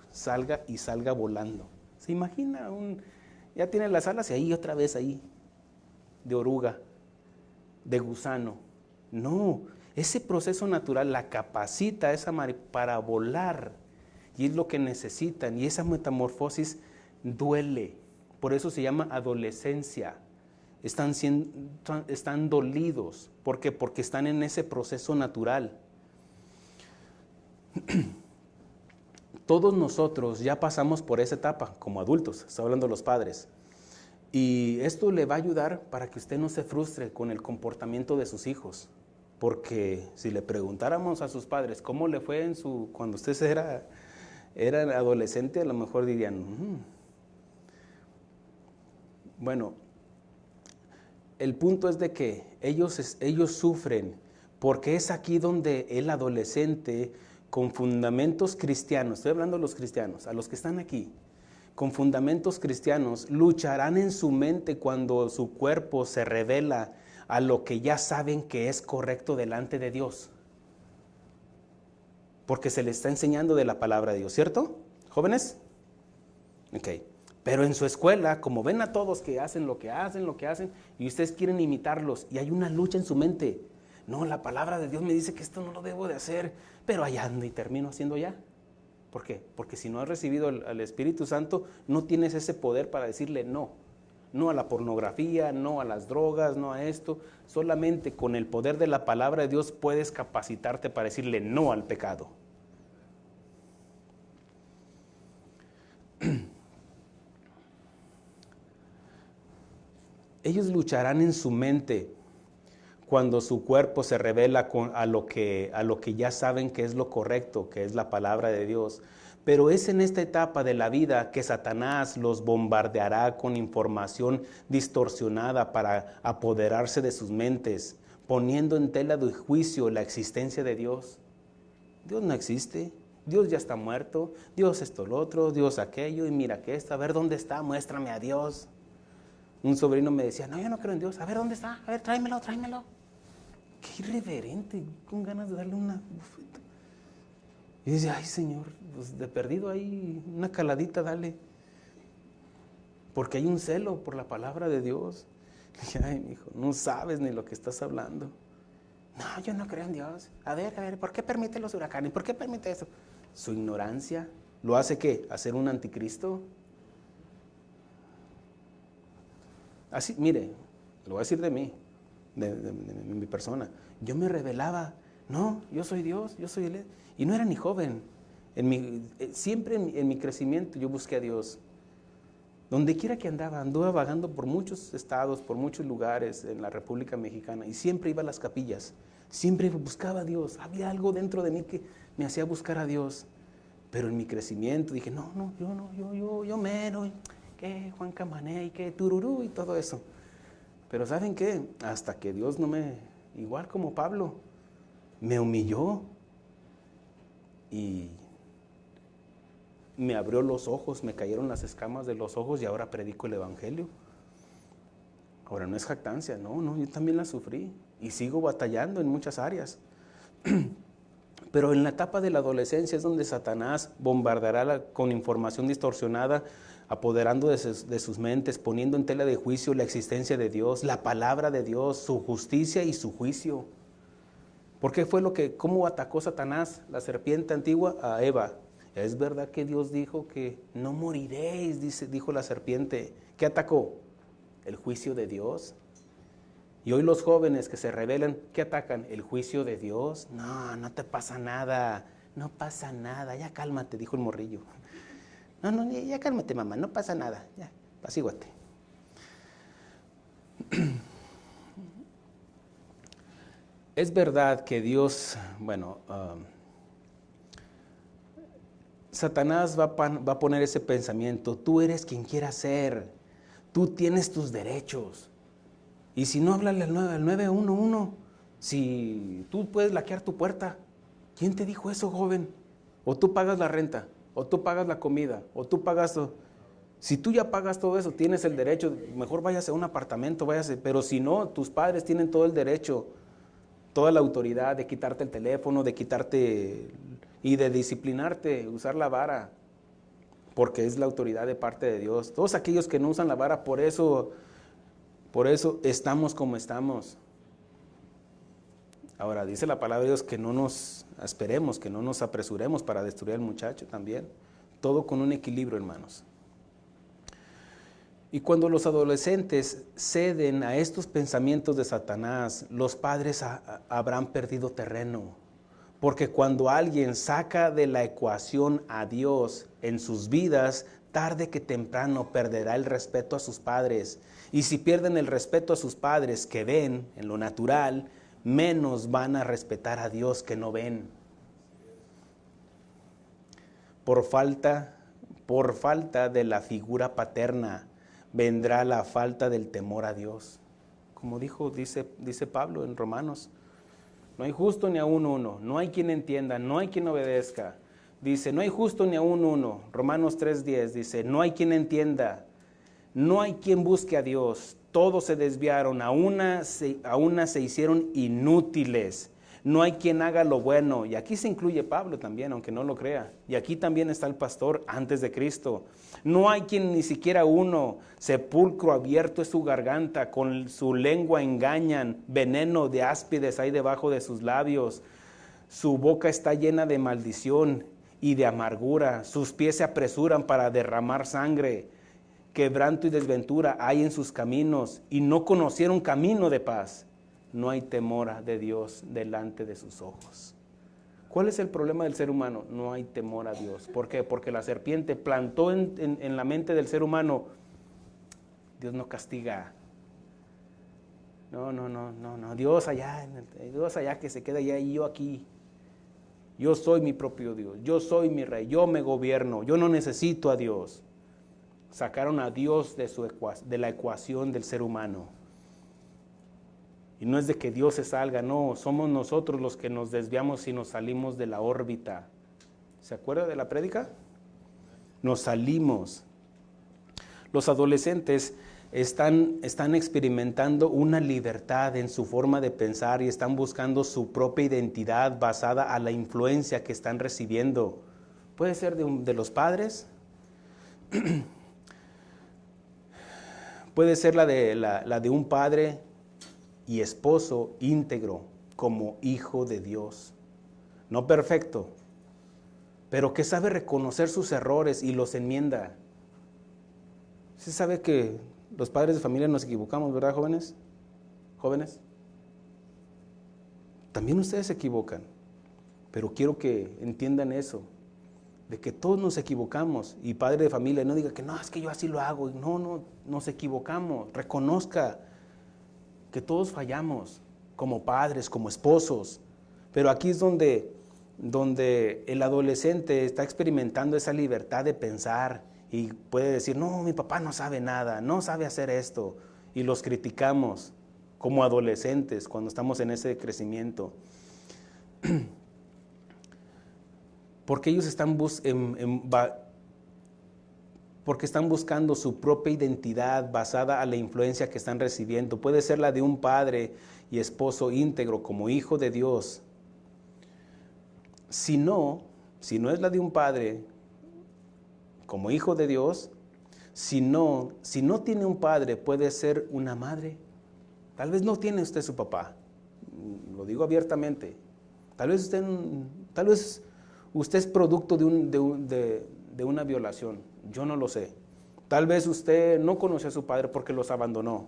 salga volando. ¿Se imagina? Ya tiene las alas y ahí otra vez ahí, de oruga, de gusano. No, ese proceso natural la capacita a esa para volar y es lo que necesitan y esa metamorfosis duele. Por eso se llama adolescencia. Están dolidos. ¿Por qué? Porque están en ese proceso natural. Todos nosotros ya pasamos por esa etapa como adultos, estoy hablando de los padres. Y esto le va a ayudar para que usted no se frustre con el comportamiento de sus hijos. Porque si le preguntáramos a sus padres cómo le fue cuando usted era adolescente, a lo mejor dirían, Bueno, el punto es de que ellos sufren porque es aquí donde el adolescente con fundamentos cristianos, estoy hablando de los cristianos, a los que están aquí, con fundamentos cristianos, lucharán en su mente cuando su cuerpo se revela a lo que ya saben que es correcto delante de Dios. Porque se les está enseñando de la palabra de Dios, ¿cierto? ¿Jóvenes? Ok. Pero en su escuela, como ven a todos que hacen lo que hacen, y ustedes quieren imitarlos, y hay una lucha en su mente. No, la palabra de Dios me dice que esto no lo debo de hacer, pero allá ando y termino haciendo ya. ¿Por qué? Porque si no has recibido al Espíritu Santo, no tienes ese poder para decirle no. No a la pornografía, no a las drogas, no a esto. Solamente con el poder de la palabra de Dios puedes capacitarte para decirle no al pecado. Ellos lucharán en su mente cuando su cuerpo se revela a lo que ya saben que es lo correcto, que es la palabra de Dios. Pero es en esta etapa de la vida que Satanás los bombardeará con información distorsionada para apoderarse de sus mentes, poniendo en tela de juicio la existencia de Dios. Dios no existe, Dios ya está muerto, Dios esto, lo otro, Dios aquello, y mira que esto, a ver dónde está, muéstrame a Dios. Un sobrino me decía, no, yo no creo en Dios, a ver dónde está, a ver, tráemelo. qué irreverente, con ganas de darle una bofeta. Y dice, ay Señor, pues de perdido ahí una caladita dale. Porque hay un celo por la palabra de Dios. Le dije, ay hijo, no sabes ni lo que estás hablando. No, yo no creo en Dios. A ver, ¿por qué permite los huracanes? ¿Por qué permite eso? Su ignorancia. ¿Lo hace qué? ¿Hacer un anticristo? Así, mire, lo voy a decir de mí, de mi persona. Yo me rebelaba. No, yo soy Dios, yo soy Él. Y no era ni joven. Siempre en mi crecimiento yo busqué a Dios. Donde quiera que andaba, anduve vagando por muchos estados, por muchos lugares en la República Mexicana y siempre iba a las capillas, siempre buscaba a Dios. Había algo dentro de mí que me hacía buscar a Dios. Pero en mi crecimiento dije, yo mero, que Juan Camané y que Tururú y todo eso. Pero ¿saben qué? Hasta que Dios igual como Pablo, me humilló y me abrió los ojos, me cayeron las escamas de los ojos y ahora predico el evangelio. Ahora no es jactancia, no, yo también la sufrí y sigo batallando en muchas áreas. Pero en la etapa de la adolescencia es donde Satanás bombardeará con información distorsionada, apoderando de sus mentes, poniendo en tela de juicio la existencia de Dios, la palabra de Dios, su justicia y su juicio. ¿Por qué cómo atacó Satanás, la serpiente antigua, a Eva? Es verdad que Dios dijo que no moriréis, dijo la serpiente. ¿Qué atacó? El juicio de Dios. Y hoy los jóvenes que se rebelan, ¿qué atacan? El juicio de Dios. No te pasa nada, no pasa nada, ya cálmate, dijo el morrillo. No, ya cálmate mamá, no pasa nada, ya, apacíguate. Es verdad que Dios, Satanás va a poner ese pensamiento, tú eres quien quieras ser, tú tienes tus derechos. Y si no, háblale al 911, si tú puedes laquear tu puerta, ¿quién te dijo eso, joven? O tú pagas la renta, o tú pagas la comida, o tú pagas todo. Si tú ya pagas todo eso, tienes el derecho, mejor váyase a un apartamento, pero si no, tus padres tienen todo el derecho, toda la autoridad de quitarte el teléfono, de quitarte y de disciplinarte, usar la vara, porque es la autoridad de parte de Dios. Todos aquellos que no usan la vara, por eso estamos como estamos. Ahora, dice la palabra de Dios que no nos esperemos, que no nos apresuremos para destruir al muchacho también. Todo con un equilibrio, hermanos. Y cuando los adolescentes ceden a estos pensamientos de Satanás, los padres habrán perdido terreno. Porque cuando alguien saca de la ecuación a Dios en sus vidas, tarde que temprano perderá el respeto a sus padres. Y si pierden el respeto a sus padres que ven en lo natural, menos van a respetar a Dios que no ven. Por falta de la figura paterna, vendrá la falta del temor a Dios. Como dice Pablo en Romanos, no hay justo ni aún uno, no hay quien entienda, no hay quien obedezca. Dice, no hay justo ni aún uno. Romanos 3:10 dice, no hay quien entienda, no hay quien busque a Dios. Todos se desviaron, a una se hicieron inútiles. No hay quien haga lo bueno. Y aquí se incluye Pablo también, aunque no lo crea. Y aquí también está el pastor antes de Cristo. No hay quien ni siquiera uno. Sepulcro abierto es su garganta, con su lengua engañan. Veneno de áspides hay debajo de sus labios. Su boca está llena de maldición y de amargura. Sus pies se apresuran para derramar sangre. Quebranto y desventura hay en sus caminos y no conocieron camino de paz. No hay temor de Dios delante de sus ojos. ¿Cuál es el problema del ser humano? No hay temor a Dios. ¿Por qué? Porque la serpiente plantó en la mente del ser humano, Dios no castiga. No. Dios allá que se queda allá y yo aquí. Yo soy mi propio Dios, yo soy mi rey, yo me gobierno, yo no necesito a Dios. Sacaron a Dios de la ecuación del ser humano. Y no es de que Dios se salga, no, somos nosotros los que nos desviamos y nos salimos de la órbita. ¿Se acuerda de la prédica? Nos salimos. Los adolescentes están experimentando una libertad en su forma de pensar y están buscando su propia identidad basada a la influencia que están recibiendo. Puede ser de los padres, puede ser la de un padre y esposo íntegro como hijo de Dios. No perfecto, pero que sabe reconocer sus errores y los enmienda. ¿Sí sabe que los padres de familia nos equivocamos, verdad, jóvenes? ¿Jóvenes? También ustedes se equivocan, pero quiero que entiendan eso, de que todos nos equivocamos. Y padre de familia no diga que no, es que yo así lo hago. No, nos equivocamos. Reconozca que todos fallamos como padres, como esposos. Pero aquí es donde el adolescente está experimentando esa libertad de pensar y puede decir, no, mi papá no sabe nada, no sabe hacer esto. Y los criticamos como adolescentes cuando estamos en ese crecimiento. Porque ellos están porque están buscando su propia identidad basada a la influencia que están recibiendo. Puede ser la de un padre y esposo íntegro como hijo de Dios. Si no es la de un padre como hijo de Dios, si no tiene un padre, puede ser una madre. Tal vez no tiene usted su papá, lo digo abiertamente. Tal vez usted es producto de una violación, yo no lo sé. Tal vez usted no conoció a su padre porque los abandonó.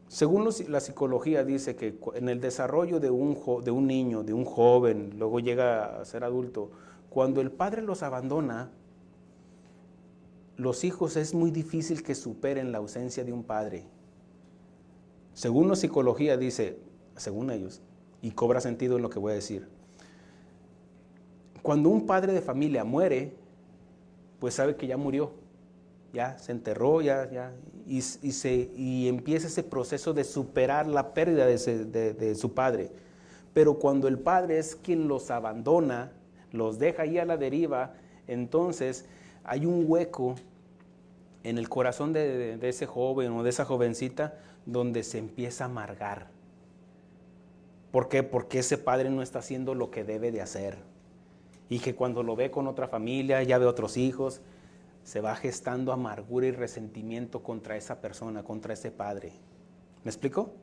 Según la psicología dice que en el desarrollo de un niño, de un joven, luego llega a ser adulto, cuando el padre los abandona, los hijos es muy difícil que superen la ausencia de un padre. Según la psicología dice, según ellos, y cobra sentido en lo que voy a decir, cuando un padre de familia muere, pues sabe que ya murió, ya se enterró, y empieza ese proceso de superar la pérdida de su padre. Pero cuando el padre es quien los abandona, los deja ahí a la deriva, entonces hay un hueco en el corazón de ese joven o de esa jovencita donde se empieza a amargar. ¿Por qué? Porque ese padre no está haciendo lo que debe de hacer. Y que cuando lo ve con otra familia, ya ve otros hijos, se va gestando amargura y resentimiento contra esa persona, contra ese padre. ¿Me explico?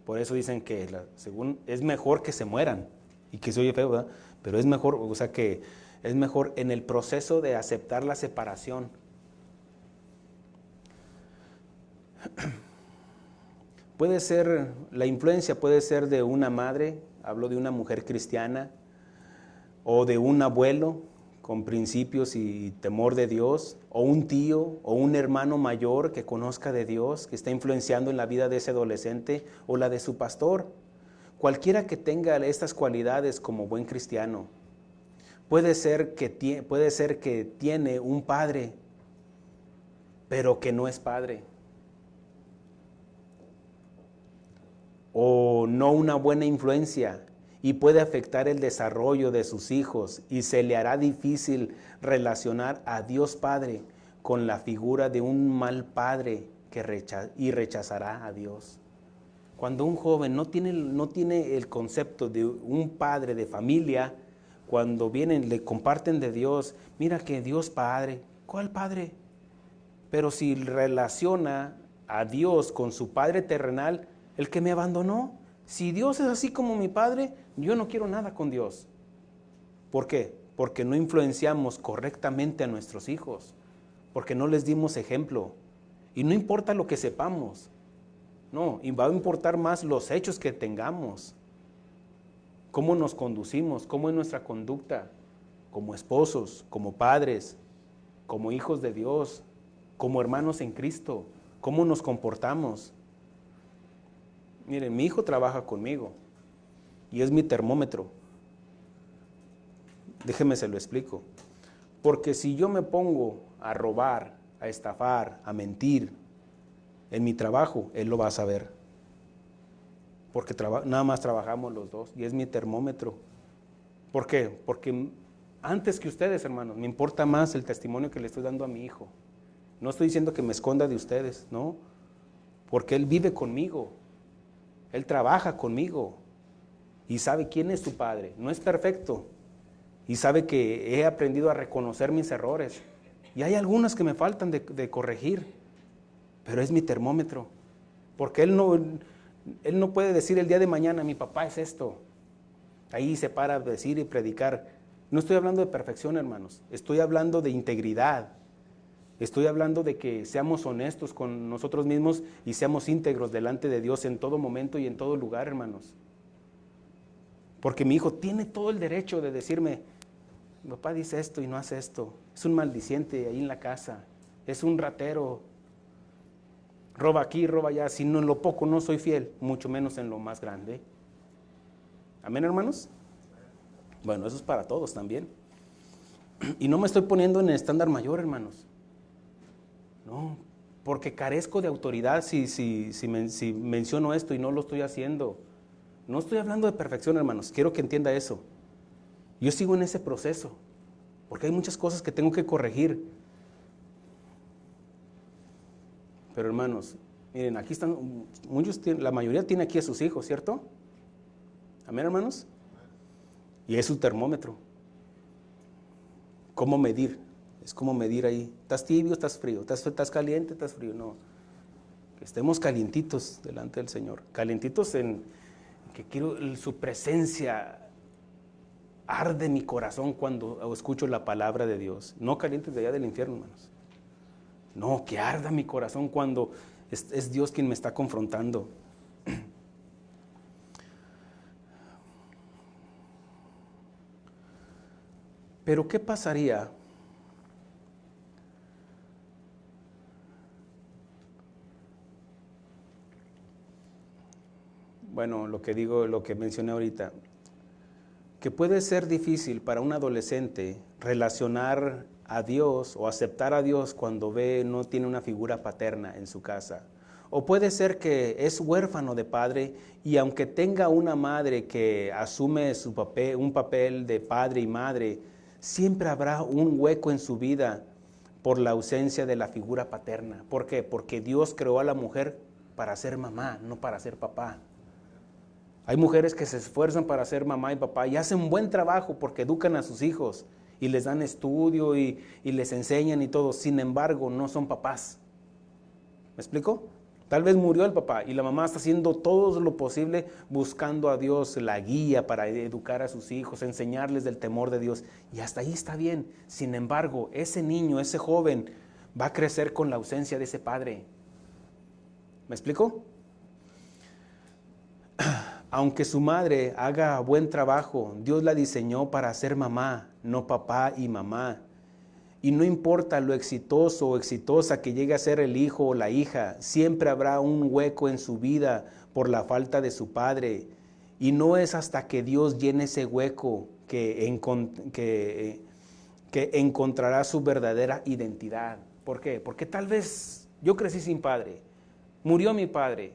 Por eso dicen que según es mejor que se mueran, y que se oye feo, ¿verdad? Pero es mejor, o sea que es mejor en el proceso de aceptar la separación. Puede ser, la influencia puede ser de una madre, hablo de una mujer cristiana, o de un abuelo con principios y temor de Dios, o un tío o un hermano mayor que conozca de Dios, que está influenciando en la vida de ese adolescente, o la de su pastor. Cualquiera que tenga estas cualidades como buen cristiano, puede ser que tiene un padre, pero que no es padre, o no una buena influencia, y puede afectar el desarrollo de sus hijos, y se le hará difícil relacionar a Dios Padre con la figura de un mal padre y rechazará a Dios. Cuando un joven no tiene el concepto de un padre de familia, cuando vienen, le comparten de Dios, mira que Dios Padre, ¿cuál Padre? Pero si relaciona a Dios con su Padre terrenal, el que me abandonó. Si Dios es así como mi Padre, yo no quiero nada con Dios. ¿Por qué? Porque no influenciamos correctamente a nuestros hijos, porque no les dimos ejemplo. Y no importa lo que sepamos, no, y va a importar más los hechos que tengamos, cómo nos conducimos, cómo es nuestra conducta, como esposos, como padres, como hijos de Dios, como hermanos en Cristo, cómo nos comportamos. Miren, mi hijo trabaja conmigo y es mi termómetro. Déjeme se lo explico. Porque si yo me pongo a robar, a estafar, a mentir en mi trabajo, él lo va a saber. Porque nada más trabajamos los dos y es mi termómetro. ¿Por qué? Porque antes que ustedes, hermanos, me importa más el testimonio que le estoy dando a mi hijo. No estoy diciendo que me esconda de ustedes, no, porque Él vive conmigo, Él trabaja conmigo y sabe quién es tu Padre. No es perfecto y sabe que he aprendido a reconocer mis errores y hay algunas que me faltan de corregir, pero es mi termómetro, porque Él no puede decir el día de mañana, mi papá es esto. Ahí se para a decir y predicar. No estoy hablando de perfección, hermanos, estoy hablando de integridad. Estoy hablando de que seamos honestos con nosotros mismos y seamos íntegros delante de Dios en todo momento y en todo lugar, hermanos. Porque mi hijo tiene todo el derecho de decirme, mi papá dice esto y no hace esto, es un maldiciente ahí en la casa, es un ratero, roba aquí, roba allá, si no en lo poco no soy fiel, mucho menos en lo más grande. ¿Amén, hermanos? Bueno, eso es para todos también. Y no me estoy poniendo en el estándar mayor, hermanos. No, porque carezco de autoridad si menciono esto y no lo estoy haciendo. No estoy hablando de perfección, hermanos, quiero que entienda eso. Yo sigo en ese proceso, porque hay muchas cosas que tengo que corregir. Pero hermanos, miren, aquí están, la mayoría tiene aquí a sus hijos, ¿cierto? Amén, hermanos. Y es su termómetro. ¿Cómo medir? Es como medir ahí, ¿estás tibio, estás frío? ¿Estás caliente, estás frío? No, que estemos calientitos delante del Señor, calientitos en que quiero su presencia, arde mi corazón cuando escucho la palabra de Dios, no calientes de allá del infierno, hermanos, no, que arda mi corazón cuando es Dios quien me está confrontando. Pero ¿qué pasaría? Bueno, lo que mencioné ahorita, que puede ser difícil para un adolescente relacionar a Dios o aceptar a Dios cuando no tiene una figura paterna en su casa. O puede ser que es huérfano de padre y aunque tenga una madre que asume un papel de padre y madre, siempre habrá un hueco en su vida por la ausencia de la figura paterna. ¿Por qué? Porque Dios creó a la mujer para ser mamá, no para ser papá. Hay mujeres que se esfuerzan para ser mamá y papá y hacen buen trabajo porque educan a sus hijos y les dan estudio y les enseñan y todo. Sin embargo, no son papás. ¿Me explico? Tal vez murió el papá y la mamá está haciendo todo lo posible buscando a Dios, la guía para educar a sus hijos, enseñarles del temor de Dios. Y hasta ahí está bien. Sin embargo, ese niño, ese joven, va a crecer con la ausencia de ese padre. ¿Me explico? Aunque su madre haga buen trabajo, Dios la diseñó para ser mamá, no papá y mamá. Y no importa lo exitoso o exitosa que llegue a ser el hijo o la hija, siempre habrá un hueco en su vida por la falta de su padre. Y no es hasta que Dios llene ese hueco que encontrará su verdadera identidad. ¿Por qué? Porque tal vez yo crecí sin padre, murió mi padre,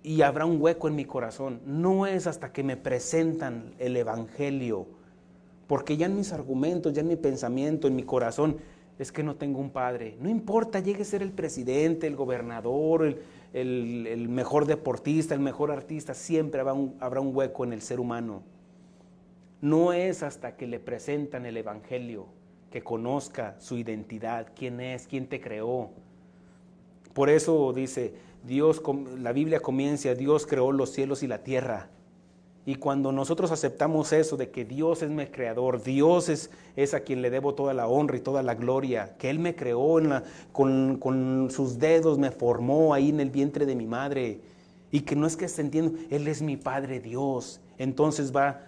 y habrá un hueco en mi corazón. No es hasta que me presentan el Evangelio, porque ya en mis argumentos, ya en mi pensamiento, en mi corazón, es que no tengo un padre. No importa, llegue a ser el presidente, el gobernador, el mejor deportista, el mejor artista, siempre habrá un hueco en el ser humano. No es hasta que le presentan el Evangelio, que conozca su identidad, quién es, quién te creó. Por eso dice, la Biblia comienza, Dios creó los cielos y la tierra. Y cuando nosotros aceptamos eso de que Dios es mi creador, Dios es a quien le debo toda la honra y toda la gloria, que Él me creó con sus dedos, me formó ahí en el vientre de mi madre, y que no es que se entienda, Él es mi Padre Dios, entonces va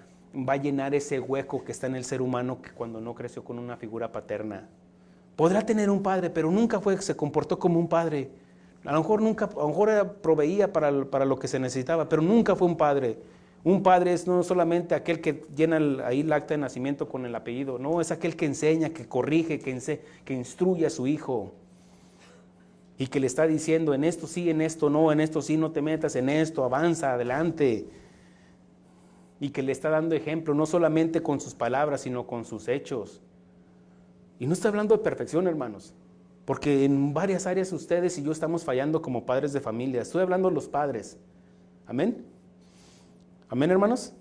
a llenar ese hueco que está en el ser humano que cuando no creció con una figura paterna. Podrá tener un padre, pero nunca se comportó como un padre. A lo mejor proveía para lo que se necesitaba, pero nunca fue un padre. Un padre es no solamente aquel que llena ahí el acta de nacimiento con el apellido, no, es aquel que enseña, que corrige, que instruye a su hijo. Y que le está diciendo, en esto sí, en esto sí, no te metas, en esto, avanza, adelante. Y que le está dando ejemplo, no solamente con sus palabras, sino con sus hechos. Y no estoy hablando de perfección, hermanos, porque en varias áreas ustedes y yo estamos fallando como padres de familia. Estoy hablando de los padres. Amén. Amén, hermanos.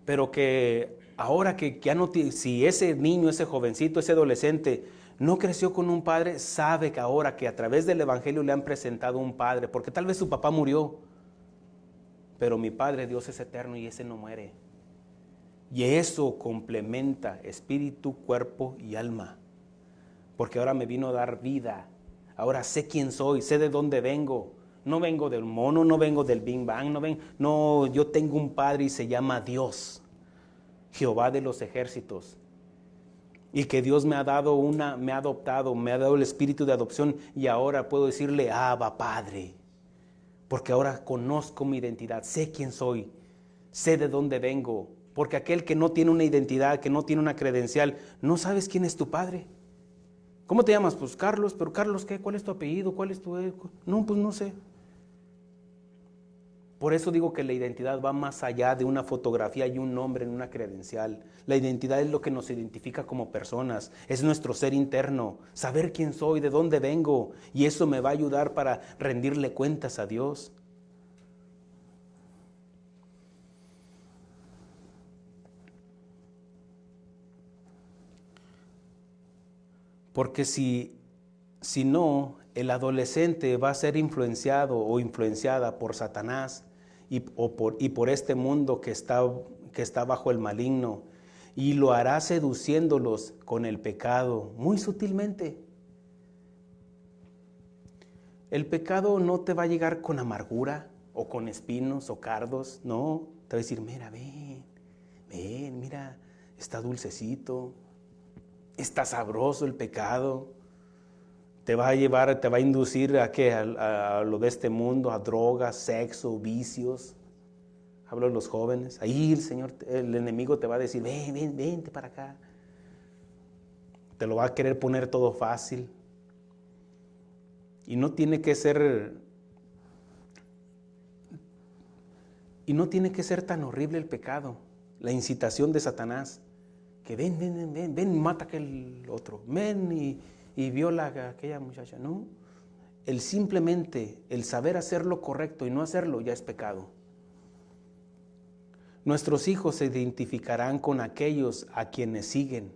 Pero que ahora que ya no, si ese niño, ese jovencito, ese adolescente no creció con un padre, sabe que ahora que a través del evangelio le han presentado un padre, porque tal vez su papá murió, pero mi Padre Dios es eterno y ese no muere. Y eso complementa espíritu, cuerpo y alma, porque ahora me vino a dar vida. Ahora sé quién soy, sé de dónde vengo. No vengo del mono, no vengo del Big Bang, no, yo tengo un Padre y se llama Dios, Jehová de los ejércitos. Y que Dios me ha dado me ha adoptado, me ha dado el espíritu de adopción y ahora puedo decirle, Abba, Padre. Porque ahora conozco mi identidad, sé quién soy, sé de dónde vengo. Porque aquel que no tiene una identidad, que no tiene una credencial, no sabes quién es tu padre. ¿Cómo te llamas? Pues Carlos, pero Carlos, ¿qué? ¿Cuál es tu apellido? ¿Cuál es tu...? No, pues no sé. Por eso digo que la identidad va más allá de una fotografía y un nombre en una credencial. La identidad es lo que nos identifica como personas, es nuestro ser interno, saber quién soy, de dónde vengo, y eso me va a ayudar para rendirle cuentas a Dios. Porque si no, el adolescente va a ser influenciado o influenciada por Satanás y por este mundo que está bajo el maligno, y lo hará seduciéndolos con el pecado muy sutilmente. El pecado no te va a llegar con amargura o con espinos o cardos, no, te va a decir, mira, ven, mira, está dulcecito, está sabroso el pecado. Te va a llevar, te va a inducir a lo de este mundo, a drogas, sexo, vicios. Hablo de los jóvenes. Ahí el enemigo te va a decir, vente para acá. Te lo va a querer poner todo fácil. Y no tiene que ser tan horrible el pecado, la incitación de Satanás, que ven, mata a aquel otro, ven y viola a aquella muchacha. No, el saber hacer lo correcto y no hacerlo ya es pecado. Nuestros hijos se identificarán con aquellos a quienes siguen.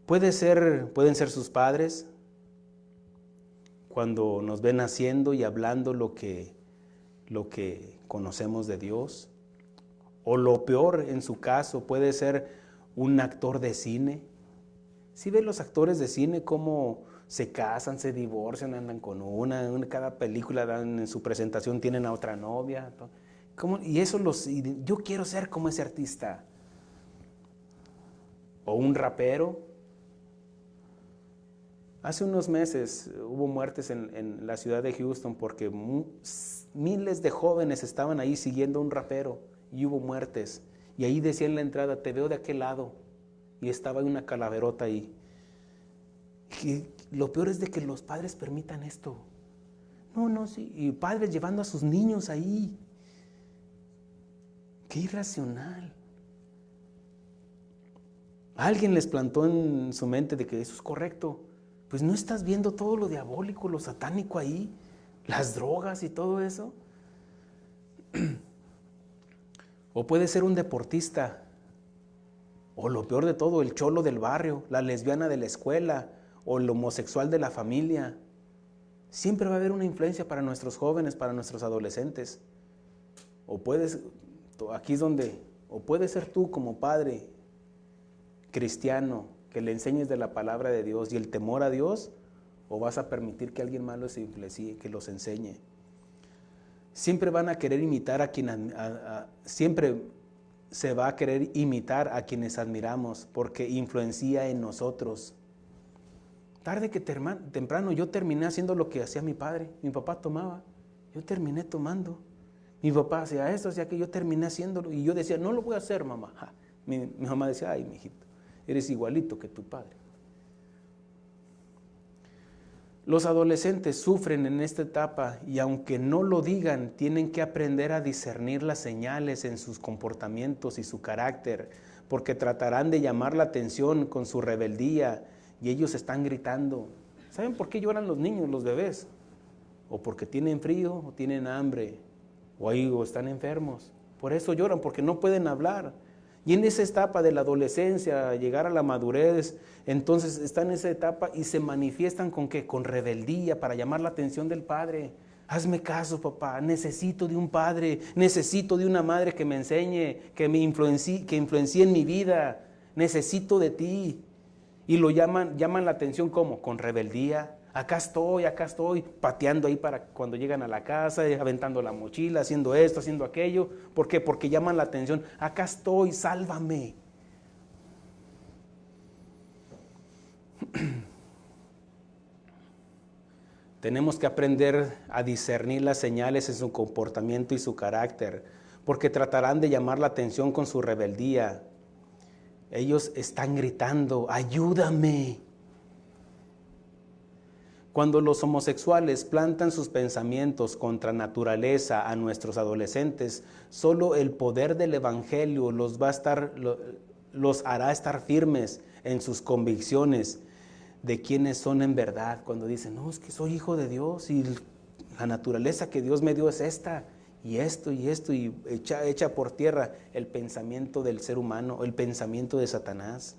Pueden ser sus padres cuando nos ven haciendo y hablando lo que conocemos de Dios, o lo peor en su caso puede ser un actor de cine. ¿Sí ven los actores de cine cómo se casan, se divorcian, andan con cada película en su presentación tienen a otra novia? Yo quiero ser como ese artista. O un rapero. Hace unos meses hubo muertes en la ciudad de Houston porque miles de jóvenes estaban ahí siguiendo a un rapero y hubo muertes. Y ahí decía en la entrada, te veo de aquel lado. Y estaba una calaverota ahí. Y lo peor es de que los padres permitan esto. No, sí. Y padres llevando a sus niños ahí. Qué irracional. Alguien les plantó en su mente de que eso es correcto. Pues no estás viendo todo lo diabólico, lo satánico ahí, las drogas y todo eso. O puede ser un deportista. O lo peor de todo, el cholo del barrio, la lesbiana de la escuela, o el homosexual de la familia. Siempre va a haber una influencia para nuestros jóvenes, para nuestros adolescentes. O puedes ser tú como padre cristiano que le enseñes de la palabra de Dios y el temor a Dios, o vas a permitir que alguien más los influencie, que los enseñe. Siempre van a querer imitar siempre se va a querer imitar a quienes admiramos porque influencia en nosotros. Tarde que temprano yo terminé haciendo lo que hacía mi padre. Mi papá tomaba, yo terminé tomando. Mi papá hacía esto, hacía que yo terminé haciéndolo. Y yo decía, no lo voy a hacer, mamá. Mi mamá decía, ay, mijito, eres igualito que tu padre. Los adolescentes sufren en esta etapa y aunque no lo digan, tienen que aprender a discernir las señales en sus comportamientos y su carácter porque tratarán de llamar la atención con su rebeldía y ellos están gritando. ¿Saben por qué lloran los niños, los bebés? O porque tienen frío, o tienen hambre, o están enfermos. Por eso lloran, porque no pueden hablar. Y en esa etapa de la adolescencia, llegar a la madurez, entonces están en esa etapa y se manifiestan ¿con qué? Con rebeldía para llamar la atención del padre. Hazme caso, papá, necesito de un padre, necesito de una madre que me enseñe, que me influencie en mi vida, necesito de ti. Y lo llaman la atención ¿cómo? Con rebeldía. Acá estoy, pateando ahí para cuando llegan a la casa, aventando la mochila, haciendo esto, haciendo aquello. ¿Por qué? Porque llaman la atención. Acá estoy, sálvame. Tenemos que aprender a discernir las señales en su comportamiento y su carácter, porque tratarán de llamar la atención con su rebeldía. Ellos están gritando, ayúdame. Cuando los homosexuales plantan sus pensamientos contra naturaleza a nuestros adolescentes, solo el poder del evangelio los hará estar firmes en sus convicciones de quiénes son en verdad. Cuando dicen, no, es que soy hijo de Dios y la naturaleza que Dios me dio es esta, y esto, y echa por tierra el pensamiento del ser humano, el pensamiento de Satanás.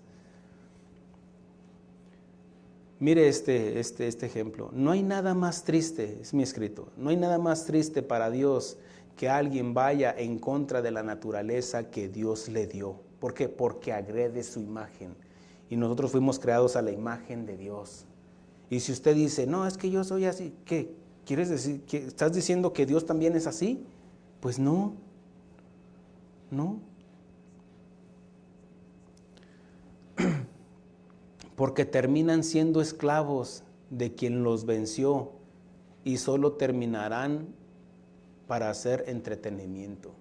Mire este ejemplo. No hay nada más triste, es mi escrito, no hay nada más triste para Dios que alguien vaya en contra de la naturaleza que Dios le dio. ¿Por qué? Porque agrede su imagen. Y nosotros fuimos creados a la imagen de Dios. Y si usted dice, no, es que yo soy así, ¿qué? ¿Quieres decir que estás diciendo que Dios también es así? Pues no. Porque terminan siendo esclavos de quien los venció y solo terminarán para hacer entretenimiento.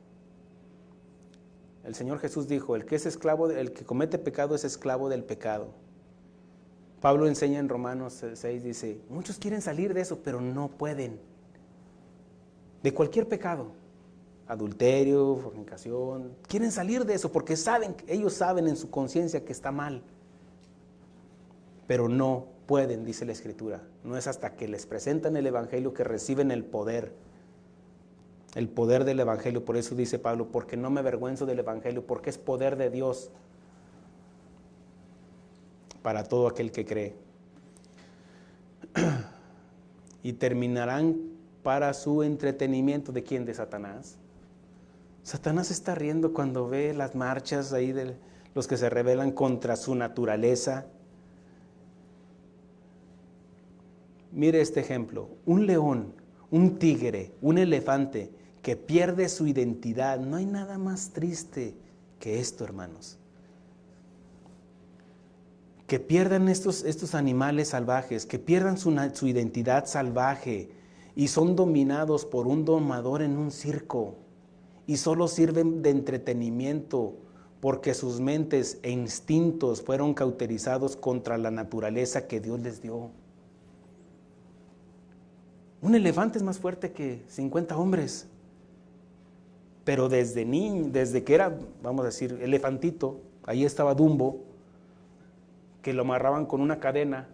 El Señor Jesús dijo, el que comete pecado es esclavo del pecado. Pablo enseña en Romanos 6, dice, muchos quieren salir de eso, pero no pueden. De cualquier pecado, adulterio, fornicación, quieren salir de eso porque ellos saben en su conciencia que está mal. Pero no pueden, dice la Escritura. No es hasta que les presentan el Evangelio que reciben el poder del Evangelio. Por eso dice Pablo, porque no me avergüenzo del Evangelio, porque es poder de Dios para todo aquel que cree. Y terminarán para su entretenimiento. ¿De quién? De Satanás. Satanás está riendo cuando ve las marchas ahí de los que se rebelan contra su naturaleza. Mire este ejemplo, un león, un tigre, un elefante que pierde su identidad. No hay nada más triste que esto, hermanos. Que pierdan estos animales salvajes, que pierdan su identidad salvaje y son dominados por un domador en un circo y solo sirven de entretenimiento porque sus mentes e instintos fueron cauterizados contra la naturaleza que Dios les dio. Un elefante es más fuerte que 50 hombres. Pero desde que era, vamos a decir, elefantito, ahí estaba Dumbo, que lo amarraban con una cadena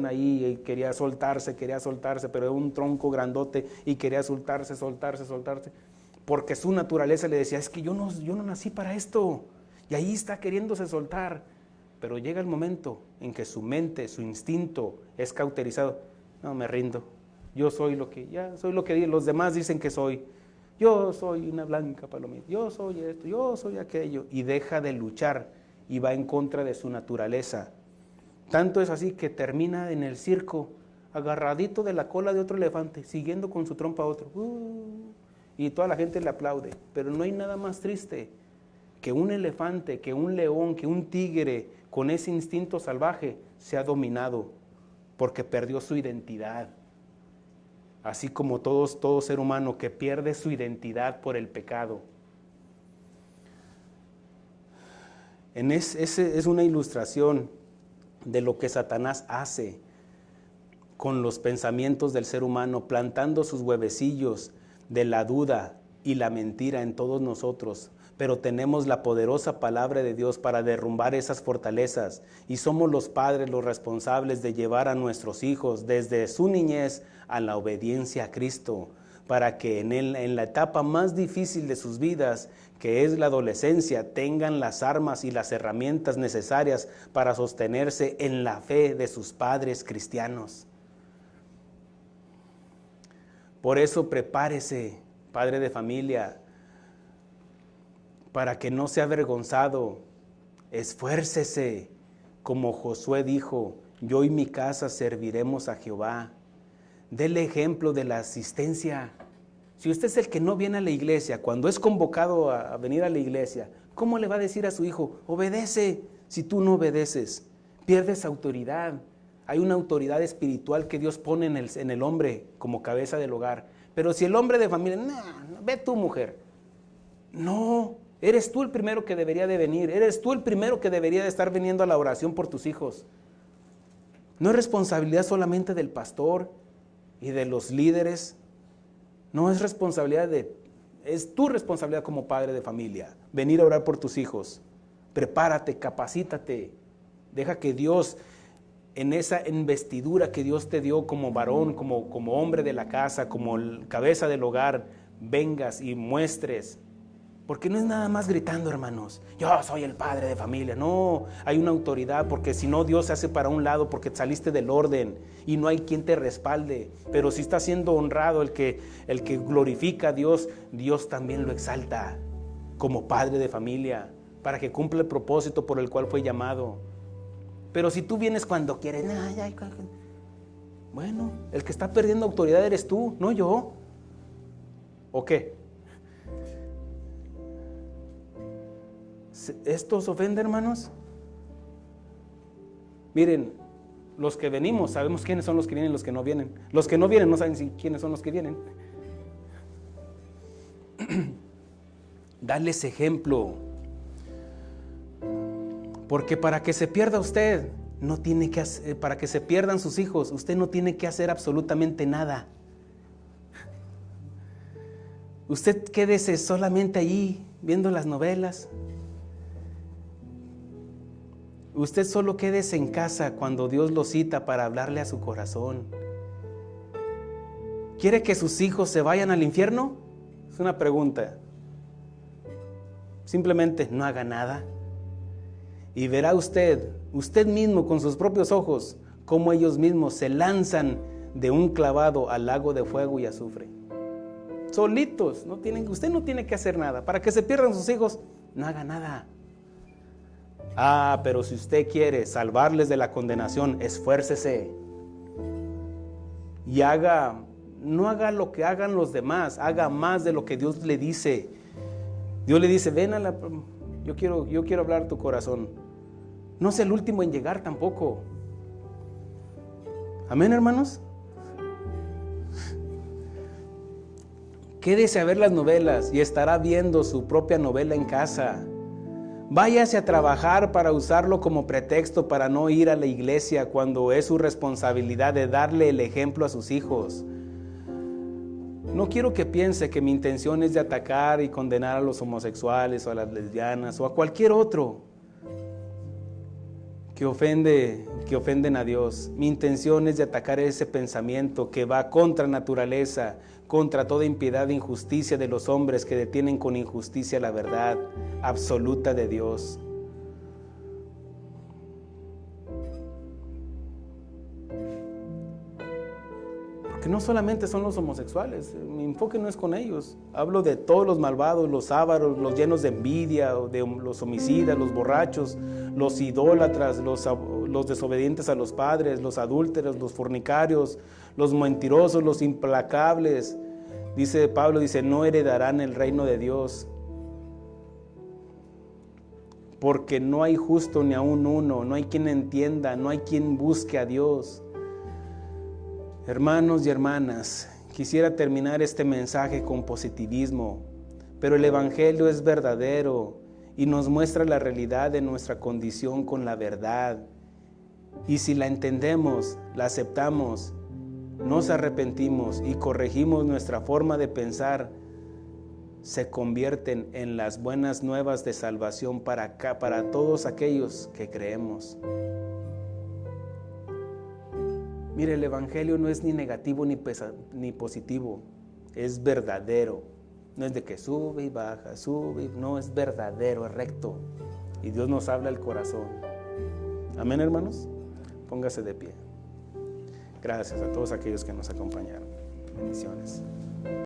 ahí, y quería soltarse, pero era un tronco grandote y quería soltarse, porque su naturaleza le decía, es que yo no nací para esto, y ahí está queriéndose soltar. Pero llega el momento en que su mente, su instinto es cauterizado. No, me rindo. Yo soy lo que los demás dicen que soy. Yo soy una blanca palomita. Yo soy esto, yo soy aquello. Y deja de luchar y va en contra de su naturaleza. Tanto es así que termina en el circo, agarradito de la cola de otro elefante, siguiendo con su trompa a otro. Y toda la gente le aplaude. Pero no hay nada más triste que un elefante, que un león, que un tigre con ese instinto salvaje sea dominado porque perdió su identidad. Así como todo ser humano que pierde su identidad por el pecado. Es una ilustración de lo que Satanás hace con los pensamientos del ser humano, plantando sus huevecillos de la duda y la mentira en todos nosotros. pero tenemos la poderosa palabra de Dios para derrumbar esas fortalezas, y somos los padres los responsables de llevar a nuestros hijos desde su niñez a la obediencia a Cristo, para que en la etapa más difícil de sus vidas, que es la adolescencia, tengan las armas y las herramientas necesarias para sostenerse en la fe de sus padres cristianos. Por eso prepárese, padre de familia, para que no sea avergonzado. Esfuércese, como Josué dijo: yo y mi casa serviremos a Jehová. Dele ejemplo de la asistencia. Si usted es el que no viene a la iglesia, cuando es convocado a venir a la iglesia, ¿cómo le va a decir a su hijo: obedece? Si tú no obedeces, pierdes autoridad. Hay una autoridad espiritual que Dios pone en el hombre como cabeza del hogar. Pero si el hombre de familia, ve tú, mujer. No, eres tú el primero que debería de venir. Eres tú el primero que debería de estar viniendo a la oración por tus hijos. No es responsabilidad solamente del pastor y de los líderes. No es responsabilidad es tu responsabilidad como padre de familia, venir a orar por tus hijos. Prepárate, capacítate. Deja que Dios, en esa investidura que Dios te dio como varón, como hombre de la casa, como cabeza del hogar, vengas y muestres. Porque no es nada más gritando, hermanos: yo soy el padre de familia. No, hay una autoridad, porque si no, Dios se hace para un lado porque saliste del orden y no hay quien te respalde. Pero si está siendo honrado el que glorifica a Dios, Dios también lo exalta como padre de familia, para que cumpla el propósito por el cual fue llamado. Pero si tú vienes cuando quieres, bueno, el que está perdiendo autoridad eres tú, no yo. ¿O qué? ¿Esto os ofende, hermanos? Miren, los que venimos sabemos quiénes son los que vienen y los que no vienen. Los que no vienen no saben quiénes son los que vienen. Dales ejemplo. Porque para que se pierda usted, no tiene que hacer, para que se pierdan sus hijos, usted no tiene que hacer absolutamente nada. Usted quédese solamente allí viendo las novelas. Usted solo quédese en casa cuando Dios lo cita para hablarle a su corazón. ¿Quiere que sus hijos se vayan al infierno? Es una pregunta. Simplemente no haga nada. Y verá usted mismo con sus propios ojos, cómo ellos mismos se lanzan de un clavado al lago de fuego y azufre. Solitos, usted no tiene que hacer nada. Para que se pierdan sus hijos, no haga nada. Pero si usted quiere salvarles de la condenación, esfuércese. Y no haga lo que hagan los demás, haga más de lo que Dios le dice. Dios le dice: ven yo quiero hablar a tu corazón. No sea el último en llegar tampoco. Amén, hermanos. Quédese a ver las novelas y estará viendo su propia novela en casa. Váyase a trabajar para usarlo como pretexto para no ir a la iglesia cuando es su responsabilidad de darle el ejemplo a sus hijos. No quiero que piense que mi intención es de atacar y condenar a los homosexuales o a las lesbianas o a cualquier otro que ofenden a Dios. Mi intención es de atacar ese pensamiento que va contra naturaleza, contra toda impiedad e injusticia de los hombres que detienen con injusticia la verdad absoluta de Dios. Porque no solamente son los homosexuales, mi enfoque no es con ellos. Hablo de todos los malvados, los ávaros, los llenos de envidia, de los homicidas, los borrachos, los idólatras, los desobedientes a los padres, los adúlteros, los fornicarios, los mentirosos, los implacables. Pablo dice: no heredarán el reino de Dios. Porque no hay justo ni aun uno, no hay quien entienda, no hay quien busque a Dios. Hermanos y hermanas, quisiera terminar este mensaje con positivismo, pero el Evangelio es verdadero y nos muestra la realidad de nuestra condición con la verdad. Y si la entendemos, la aceptamos, nos arrepentimos y corregimos nuestra forma de pensar, se convierten en las buenas nuevas de salvación para todos aquellos que creemos. Mire, el Evangelio no es ni negativo ni positivo, es verdadero. No es de que sube y baja, no, es verdadero, es recto. Y Dios nos habla al corazón. Amén, hermanos. Póngase de pie. Gracias a todos aquellos que nos acompañaron. Bendiciones.